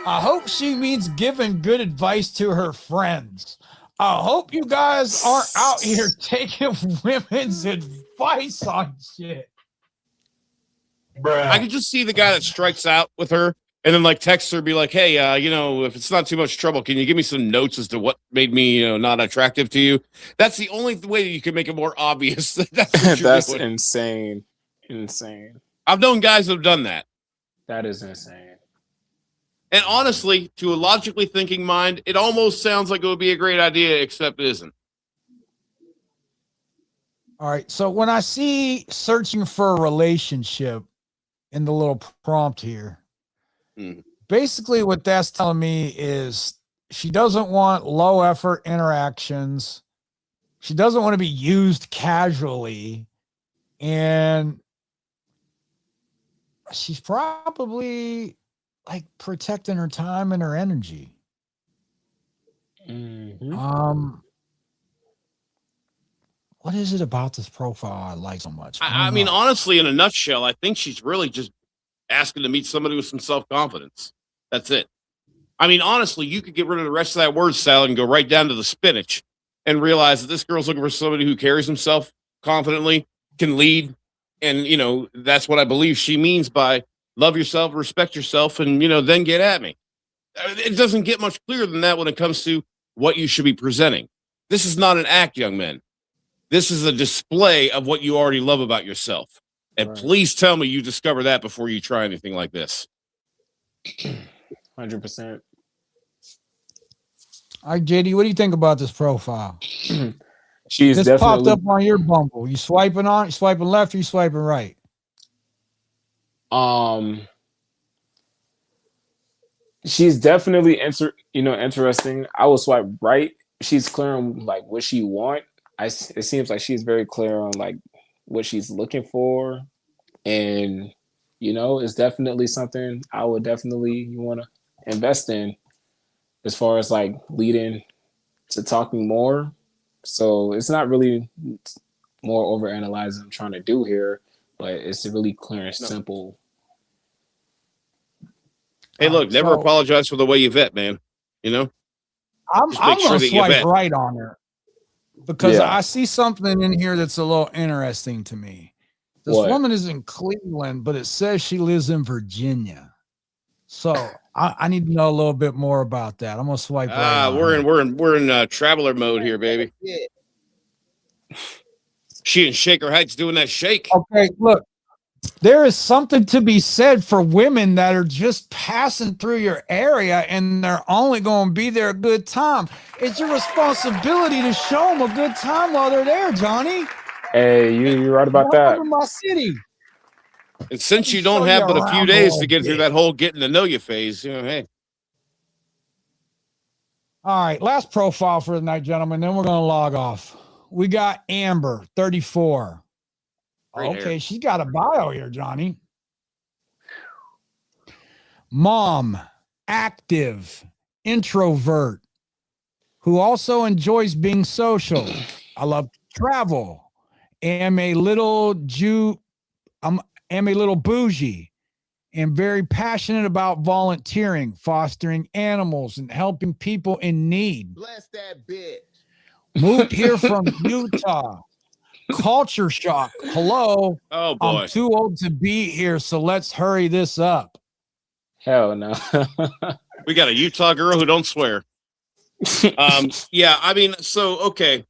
I hope she means giving good advice to her friends. I hope you guys aren't out here taking women's advice on shit. Bruh. I could just see the guy that strikes out with her and then like texts her, be like, hey, if it's not too much trouble, can you give me some notes as to what made me, not attractive to you? That's the only way that you can make it more obvious. That's insane. Insane. I've known guys that have done that. That is insane. And honestly, to a logically thinking mind, it almost sounds like it would be a great idea, except it isn't. All right. So when I see searching for a relationship in the little prompt here, basically what that's telling me is she doesn't want low effort interactions. She doesn't want to be used casually. And she's probably like protecting her time and her energy. What is it about this profile I like so much? I mean, honestly, in a nutshell, I think she's really just asking to meet somebody with some self-confidence. That's it. I mean, honestly, you could get rid of the rest of that word salad and go right down to the spinach and realize that this girl's looking for somebody who carries himself confidently, can lead. And, you know, that's what I believe she means by love yourself, respect yourself, and, you know, then get at me. It doesn't get much clearer than that when it comes to what you should be presenting. This is not an act, young men. This is a display of what you already love about yourself. And please tell me you discover that before you try anything like this. 100%. All right, JD, what do you think about this profile? She's this definitely popped up on your Bumble. You swiping on? You swiping left or you swiping right? She's definitely interesting. I will swipe right. She's clear on like what she want. It seems like she's very clear on like what she's looking for, and you know, it's definitely something I would definitely want to invest in as far as like leading to talking more. So it's not really more overanalyzing I'm trying to do here, but it's really clear and simple. Hey, look, never apologize for the way you vet, man. You know, I'm going to swipe right on her because I see something in here that's a little interesting to me. This woman is in Cleveland, but it says she lives in Virginia. So I need to know a little bit more about that. I'm going to swipe right on her. We're in traveler mode here, baby. She in Shaker Heights doing that shake. Okay, look. There is something to be said for women that are just passing through your area and they're only going to be there a good time. It's your responsibility to show them a good time while they're there, Johnny. Hey, you're right about that. In my city. And since you don't have but a few days to get through that whole getting to know you phase, you know, hey. All right, last profile for the night, gentlemen. Then we're going to log off. We got Amber, 34. Okay, she's got a bio here, Johnny. Mom, active, introvert, who also enjoys being social. I love to travel. Am a little bougie, and very passionate about volunteering, fostering animals, and helping people in need. Bless that bitch. Moved here from Utah. Culture shock. Hello. Oh boy. I'm too old to be here, so let's hurry this up. Hell no. We got a Utah girl who don't swear. Yeah, I mean, so okay.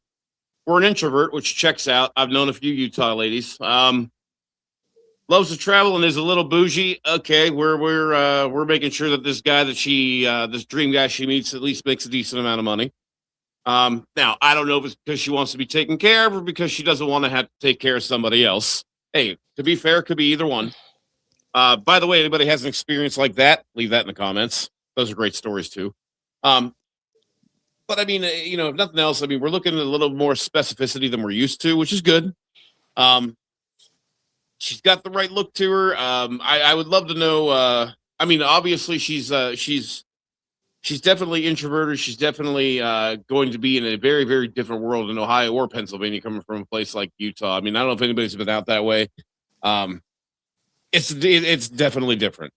We're an introvert, which checks out. I've known a few Utah ladies. Loves to travel and is a little bougie. Okay, we're making sure that this guy that this dream guy she meets at least makes a decent amount of money. Now I don't know if it's because she wants to be taken care of or because she doesn't want to have to take care of somebody else. Hey, to be fair, could be either one. By the way, anybody has an experience like that, leave that in the comments. Those are great stories too. But I mean, you know, if nothing else, I mean, we're looking at a little more specificity than we're used to, which is good. She's got the right look to her. I would love to know, I mean, obviously she's definitely introverted. She's definitely going to be in a very, very different world in Ohio or Pennsylvania, coming from a place like Utah. I mean, I don't know if anybody's been out that way. It's definitely different.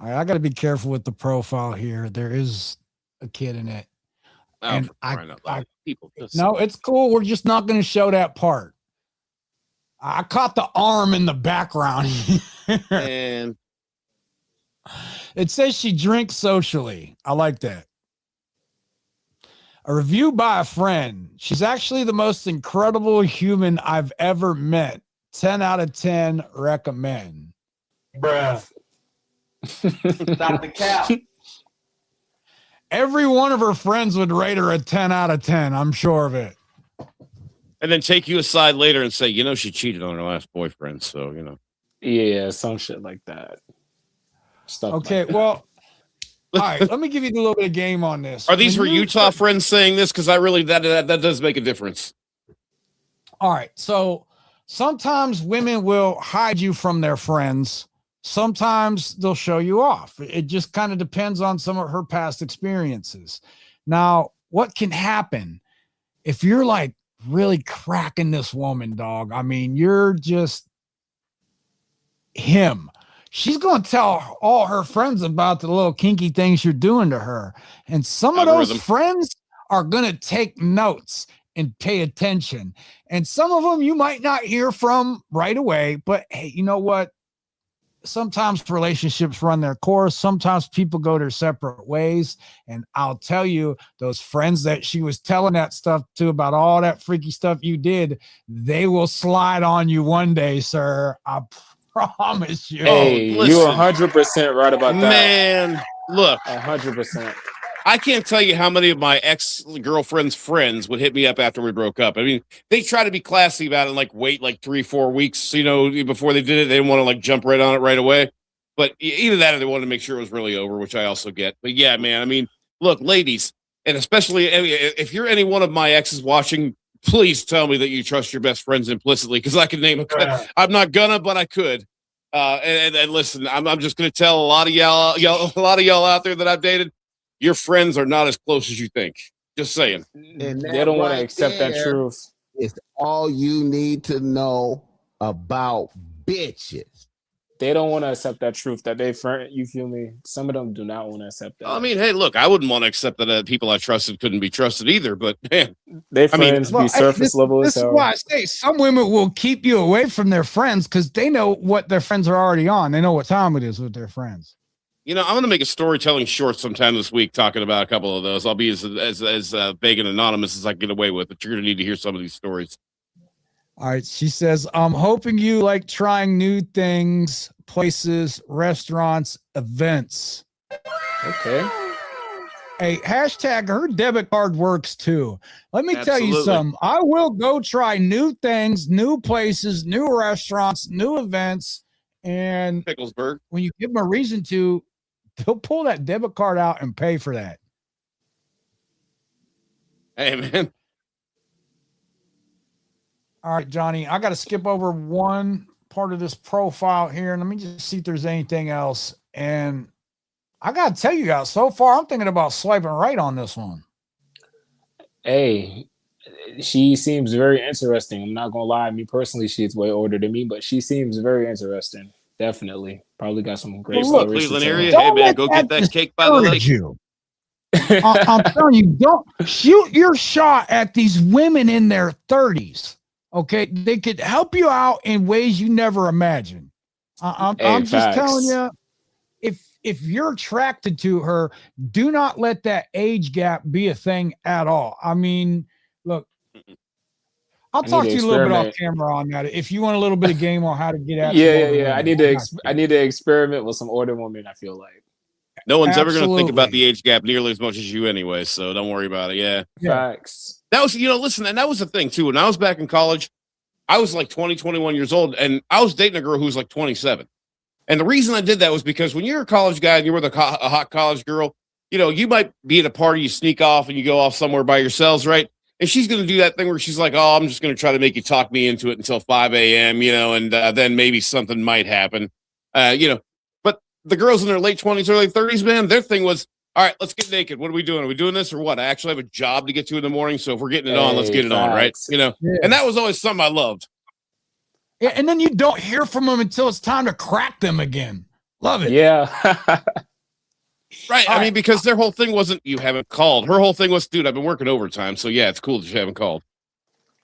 All right, I got to be careful with the profile here. There is a kid in it. Oh, and no, it's cool. We're just not going to show that part. I caught the arm in the background. And it says she drinks socially. I like that. A review by a friend. She's actually the most incredible human I've ever met. 10 out of 10 recommend. Bruh. Stop the cap. Every one of her friends would rate her a 10 out of 10. I'm sure of it. And then take you aside later and say, you know, she cheated on her last boyfriend. So, you know. Yeah, some shit like that. stuff. Okay, like well, all right. Let me give you a little bit of game on this. Are these When were you Utah fir- friends saying this? Because I really that does make a difference. All right. So sometimes women will hide you from their friends. Sometimes they'll show you off. It just kind of depends on some of her past experiences. Now, what can happen if you're like really cracking this woman, dog? I mean, you're just him. She's going to tell all her friends about the little kinky things you're doing to her. And some of those Algorithm. friends are going to take notes and pay attention. And some of them you might not hear from right away, but hey, you know what? Sometimes relationships run their course. Sometimes people go their separate ways. And I'll tell you, those friends that she was telling that stuff to about all that freaky stuff you did, they will slide on you one day, sir. I promise you. hey, you're listen. 100% right about that. Man, look, 100%. I can't tell you how many of my ex-girlfriend's friends would hit me up after we broke up. I mean, they try to be classy about it and like wait like 3-4 weeks, you know, before they did it. They didn't want to like jump right on it right away. But either that or they wanted to make sure it was really over, which I also get. But yeah, man, I mean, look, ladies, and especially if you're any one of my exes watching, please tell me that you trust your best friends implicitly, because I can name a. Bruh. I'm not gonna, but I could. And listen, I'm just gonna tell a lot of y'all out there that I've dated. Your friends are not as close as you think. Just saying. And They that don't want to right accept that there truth. is all you need to know about bitches. They don't want to accept that truth that they friend. You feel me? Some of them do not want to accept that. I mean, hey, look, I wouldn't want to accept that people I trusted couldn't be trusted either. But man, They I mean, friends be surface level as This is hell. why I say some women will keep you away from their friends because they know what their friends are already on. They know what time it is with their friends. you know, I'm going to make a storytelling short sometime this week talking about a couple of those. I'll be as vague and anonymous as I can get away with, but you're going to need to hear some of these stories. All right. She says, I'm hoping you like trying new things, places, restaurants, events. Okay. Hey, hashtag her debit card works too. Let me tell you Absolutely. something. I will go try new things, new places, new restaurants, new events. And Picklesburg. when you give them a reason to, they'll pull that debit card out and pay for that. Hey, man. All right, Johnny, I got to skip over one part of this profile here. And let me just see if there's anything else. And I got to tell you guys, so far, I'm thinking about swiping right on this one. Hey, she seems very interesting. I'm not gonna lie. Me personally, she's way older than me, but she seems very interesting. Definitely, probably got some great Hey, look, stories to Cleveland tell. area. Hey, Don't man, let go that get that cake by the lake. discourage you. I'm telling you, don't shoot your shot at these women in their 30s. Okay, they could help you out in ways you never imagined. I'm just facts. telling you, if you're attracted to her, do not let that age gap be a thing at all. I mean, look, I'll I talk need to to you a little bit off experiment. camera on that. If you want a little bit of game on how to get at Yeah, some yeah, older yeah. I women, need to. I'm not I need to experiment with some older women. I feel like No one's ever going to think about Absolutely. the age gap nearly as much as you anyway, so don't worry about it. Yeah. Yeah. facts. That was, listen, and that was the thing too. When I was back in college, I was like 20, 21 years old, and I was dating a girl who was like 27. And the reason I did that was because when you're a college guy and you're with a hot college girl, you might be at a party, you sneak off and you go off somewhere by yourselves, right? And she's going to do that thing where she's like, oh, I'm just going to try to make you talk me into it until 5 a.m., and then maybe something might happen. But the girls in their late 20s, early 30s, man, their thing was, all right, let's get naked. What are we doing? Are we doing this or what? I actually have a job to get to in the morning. So if we're getting it on, let's Hey, get it on, right? facts. Yeah. And that was always something I loved. Yeah, and then you don't hear from them until it's time to crack them again. Love it. Yeah. Right. All I right. mean, because their whole thing wasn't you haven't called. Her whole thing was, dude, I've been working overtime. So yeah, it's cool that you haven't called.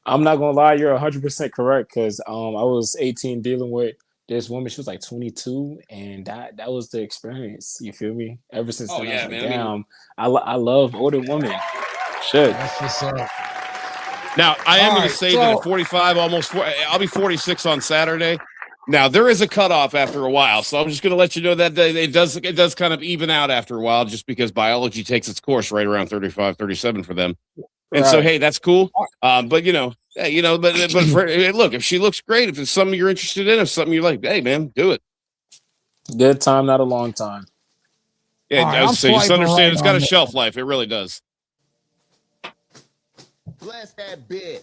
I'm not gonna lie. You're 100% correct because I was 18 dealing with this woman. She was like 22, and that was the experience. You feel me? Ever since Oh, then, yeah, I was like, man. I mean- damn, I love older women. Shit. That's what's up. Now, I am All going right, to say that so- at 45, I'll be 46 on Saturday. Now, there is a cutoff after a while. So I'm just going to let you know that it does kind of even out after a while just because biology takes its course right around 35, 37 for them. And so, Right. hey, that's cool. But look, if she looks great, if it's something you're interested in, if something you like, hey, man, do it. Good time, not a long time. Yeah, All right, I was I'm saying, just swiping understand right it's got on a this. shelf life. It really does. Bless that bitch.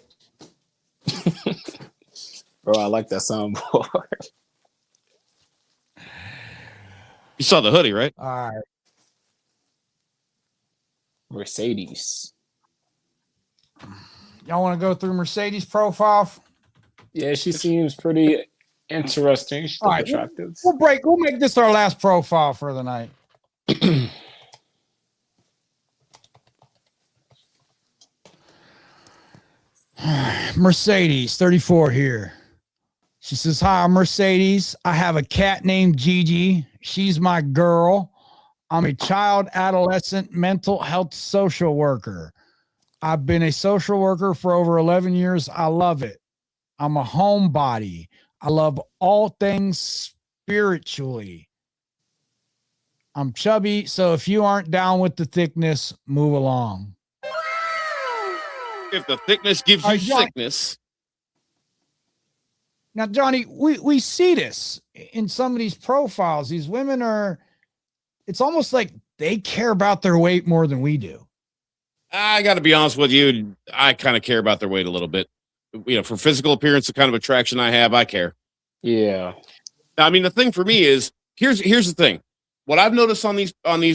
Bro, I like that soundboard. You saw the hoodie, right? All right. Mercedes. Y'all want to go through Mercedes' profile? Yeah, she seems pretty interesting. She's All look right, attractive. we'll make this our last profile for the night. Mercedes, 34 here. She says, "Hi, I'm Mercedes. I have a cat named Gigi. She's my girl. I'm a child adolescent mental health social worker. I've been a social worker for over 11 years. I love it. I'm a homebody. I love all things spiritually. I'm chubby, so if you aren't down with the thickness, move along." If the thickness gives you Johnny, sickness. now, Johnny, we see this in some of these profiles. These women are, it's almost like they care about their weight more than we do. I got to be honest with you. I kind of care about their weight a little bit. You know, for physical appearance, the kind of attraction I have, I care. Yeah. I mean, the thing for me is here's the thing. What I've noticed on these what do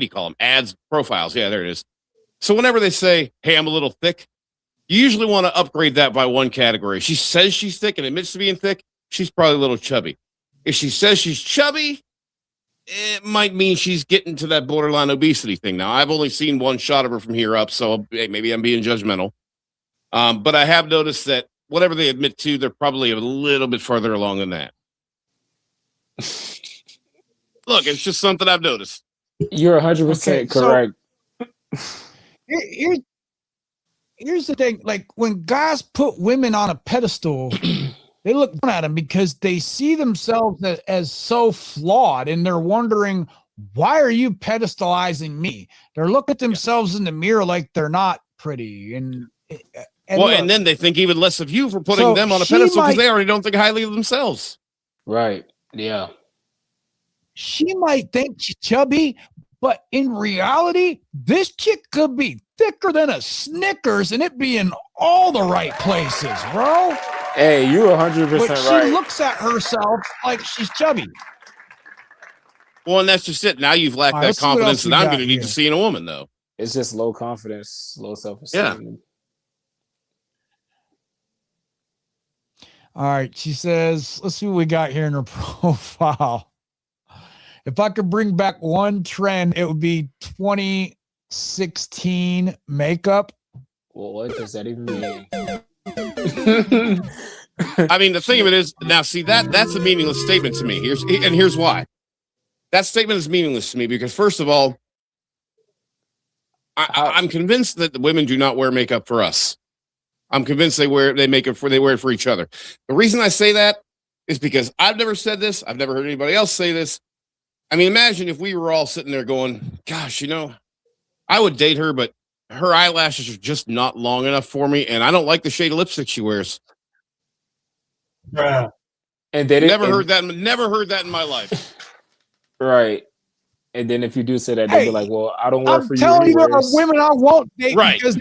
you call them? Ads, profiles. Yeah, there it is. So whenever they say, "Hey, I'm a little thick," you usually want to upgrade that by one category. If she says she's thick and admits to being thick, she's probably a little chubby. If she says she's chubby, it might mean she's getting to that borderline obesity thing. Now, I've only seen one shot of her from here up, so maybe I'm being judgmental. But I have noticed that whatever they admit to, they're probably a little bit further along than that. Look, it's just something I've noticed. You're 100% correct. Here's the thing. Like, when guys put women on a pedestal, they look down at them because they see themselves as so flawed, and they're wondering, why are you pedestalizing me? They're looking at themselves in the mirror like they're not pretty. And then they think even less of you for putting them on a pedestal because they already don't think highly of themselves. Right. Yeah. She might think she's chubby, but in reality, this chick could be thicker than a Snickers and it be in all the right places, bro. Hey, you're 100% but right. she looks at herself like she's chubby. Well, and that's just it. Now you've lacked that confidence that I'm going to need to see in a woman, though. It's just low confidence, low self-esteem. Yeah. All right. She says, let's see what we got here in her profile. If I could bring back one trend, it would be 2016 makeup. Well, what does that even mean? I mean, the thing of it is, now see that's a meaningless statement to me. Here's why. That statement is meaningless to me because, first of all, I'm convinced that the women do not wear makeup for us. I'm convinced they wear it for each other. The reason I say that is because I've never said this. I've never heard anybody else say this. I mean, imagine if we were all sitting there going, "Gosh, I would date her, but her eyelashes are just not long enough for me, and I don't like the shade of lipstick she wears." Bruh. And they never heard that in my life. Right. And then if you do say that, they'll be like, "Well, I don't work for you." I'm telling you, there are anyways." women I won't date Right. because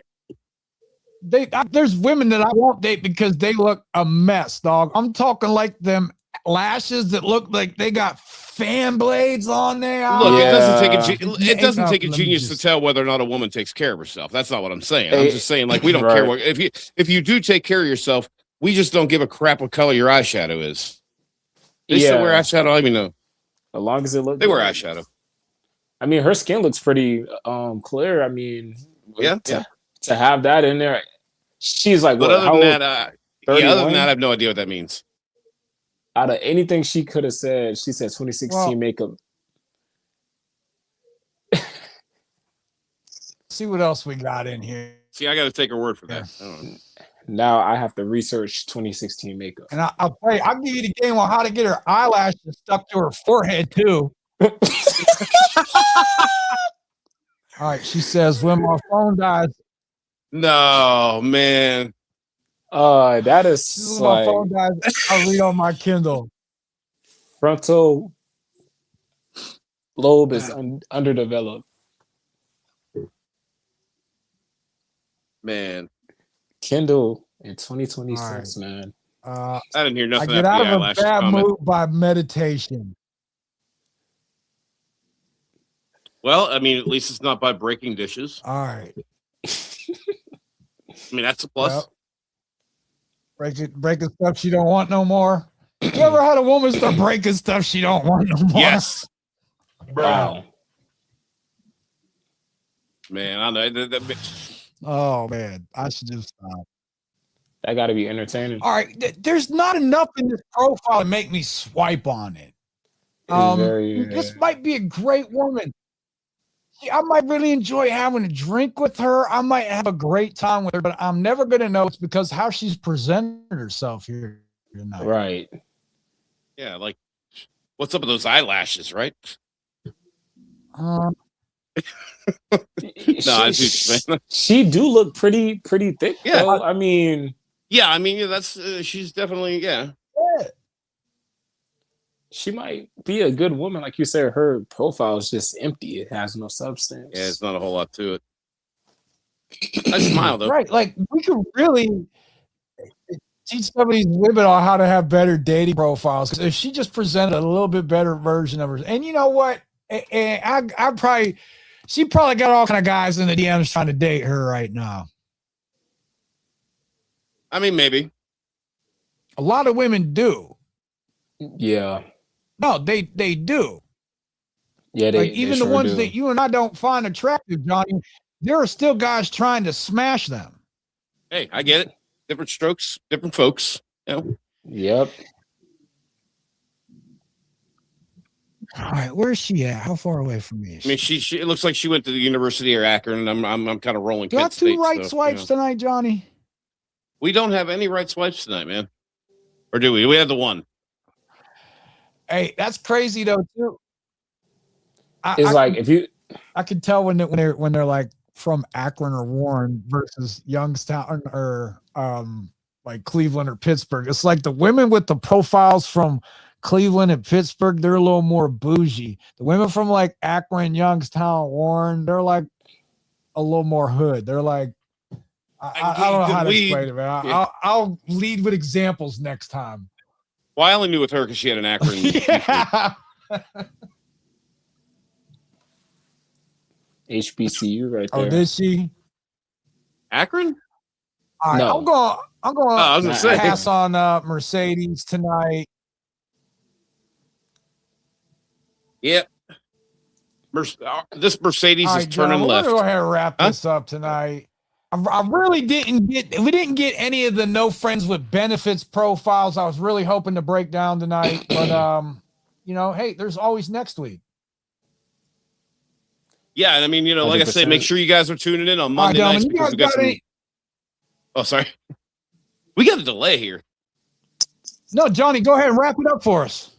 there's women that I won't date because they look a mess, dog. I'm talking like them lashes that look like they got fan blades on there. Look, Yeah. it doesn't take a genius to tell whether or not a woman takes care of herself. That's not what I'm saying. I'm just saying, like, we don't care what if you do take care of yourself, we just don't give a crap what color your eyeshadow is. They still wear eyeshadow. I mean, no. As long as it looks, they wear eyeshadow. I mean, her skin looks pretty clear. I mean, to have that in there, she's like, but what, other than that, other than that, I have no idea what that means. Out of anything she could have said, she said 2016 makeup. See what else we got in here. See, I got to take her word for that. Now I have to research 2016 makeup. And I'll tell you, I'll give you the game on how to get her eyelashes stuck to her forehead too. All right, she says, when my phone dies. No, man. That is When my phone dies, I'll read on my Kindle. frontal lobe is underdeveloped. Man, Kendall in 2026, man. I didn't hear I nothing get after out the of a eyelashes bad comment. mood by meditation. Well, I mean, at least it's not by breaking dishes. All right. I mean, that's a plus. Yep. Breaking stuff she don't want no more. You ever had a woman start breaking stuff she don't want no more? Yes. Wow. Man, I know. Oh man, I should just stop. That got to be entertaining. All right, there's not enough in this profile to make me swipe on it. This might be a great woman. I might really enjoy having a drink with her. I might have a great time with her, but I'm never going to know it's because how she's presented herself here tonight. Right. Yeah, like, what's up with those eyelashes, right? No, man. She do look pretty thick. Yeah, though. I mean, that's she's definitely Yeah. she might be a good woman, like you said. Her profile is just empty; it has no substance. Yeah, it's not a whole lot to it. I smile though. Right, like we could really teach some of these women on how to have better dating profiles. Because if she just presented a little bit better version of her, and you know what, and she probably got all kind of guys in the DMs trying to date her right now. I mean, maybe a lot of women do. Yeah. No, they do. Yeah, like even the sure ones do. that you and I don't find attractive, Johnny. There are still guys trying to smash them. Hey, I get it. Different strokes, different folks. You know? Yep. All right, where's she at? How far away from me? I mean, she it looks like she went to the University of Akron, and I'm kind of rolling. Got two right swipes tonight, Johnny. We don't have any right swipes tonight, man. Or do we? We have the one. Hey, that's crazy though too. I can tell when they're like from Akron or Warren versus Youngstown or like Cleveland or Pittsburgh. It's like the women with the profiles from Cleveland and Pittsburgh, they're a little more bougie. The women from like Akron, Youngstown, Warren, they're like a little more hood. They're like I don't know how to explain it, man. I'll lead with examples next time. Well, I only knew with her because she had an Akron. Yeah. HBCU right there. Oh, did she? Akron? All right, No. I'm going I was gonna say. pass on Mercedes tonight. Yep. This Mercedes is turning John, left. We're gonna go ahead and wrap this up tonight. I really we didn't get any of the no friends with benefits profiles. I was really hoping to break down tonight, but you know, hey, there's always next week. Yeah, and I mean, you know, like 100%. I say, make sure you guys are tuning in on Monday nights because we got some. Oh, sorry. We got a delay here. No, Johnny, go ahead and wrap it up for us.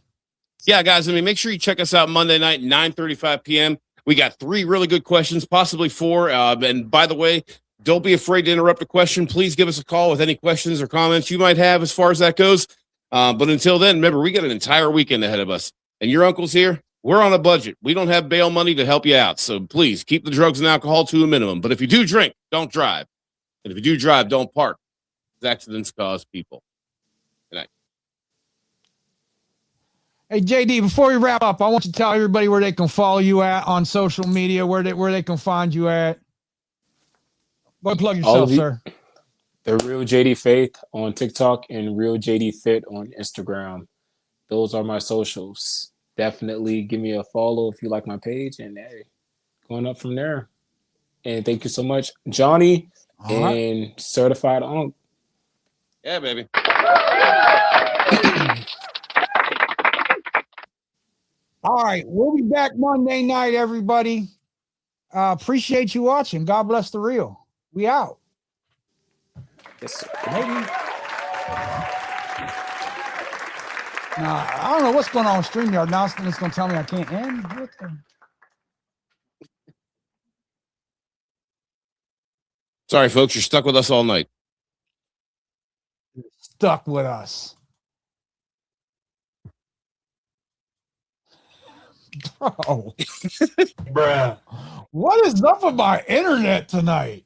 Yeah, guys, I mean, make sure you check us out Monday night, 9:35 p.m. We got 3 really good questions, possibly 4. And by the way, don't be afraid to interrupt a question. Please give us a call with any questions or comments you might have as far as that goes. But until then, remember, we got an entire weekend ahead of us. And your uncle's here. We're on a budget. We don't have bail money to help you out. So please keep the drugs and alcohol to a minimum. But if you do drink, don't drive. And if you do drive, don't park. Accidents cause people. Good night. Hey, JD, before we wrap up, I want you to tell everybody where they can follow you at on social media, where they can find you at. Go plug yourself, sir. The Real JD Faith on TikTok and Real JD Fit on Instagram. Those are my socials. Definitely give me a follow if you like my page, and hey, going up from there. And thank you so much, Johnny, and Certified Unc. Yeah, baby. All right, we'll be back Monday night, everybody. Appreciate you watching. God bless the real. We out. Yes, sir. Maybe. I don't know what's going on with StreamYard. Now it's going to tell me I can't end. Sorry, folks. You're stuck with us all night. Stuck with us. Bro, Bruh. what is up with my internet tonight?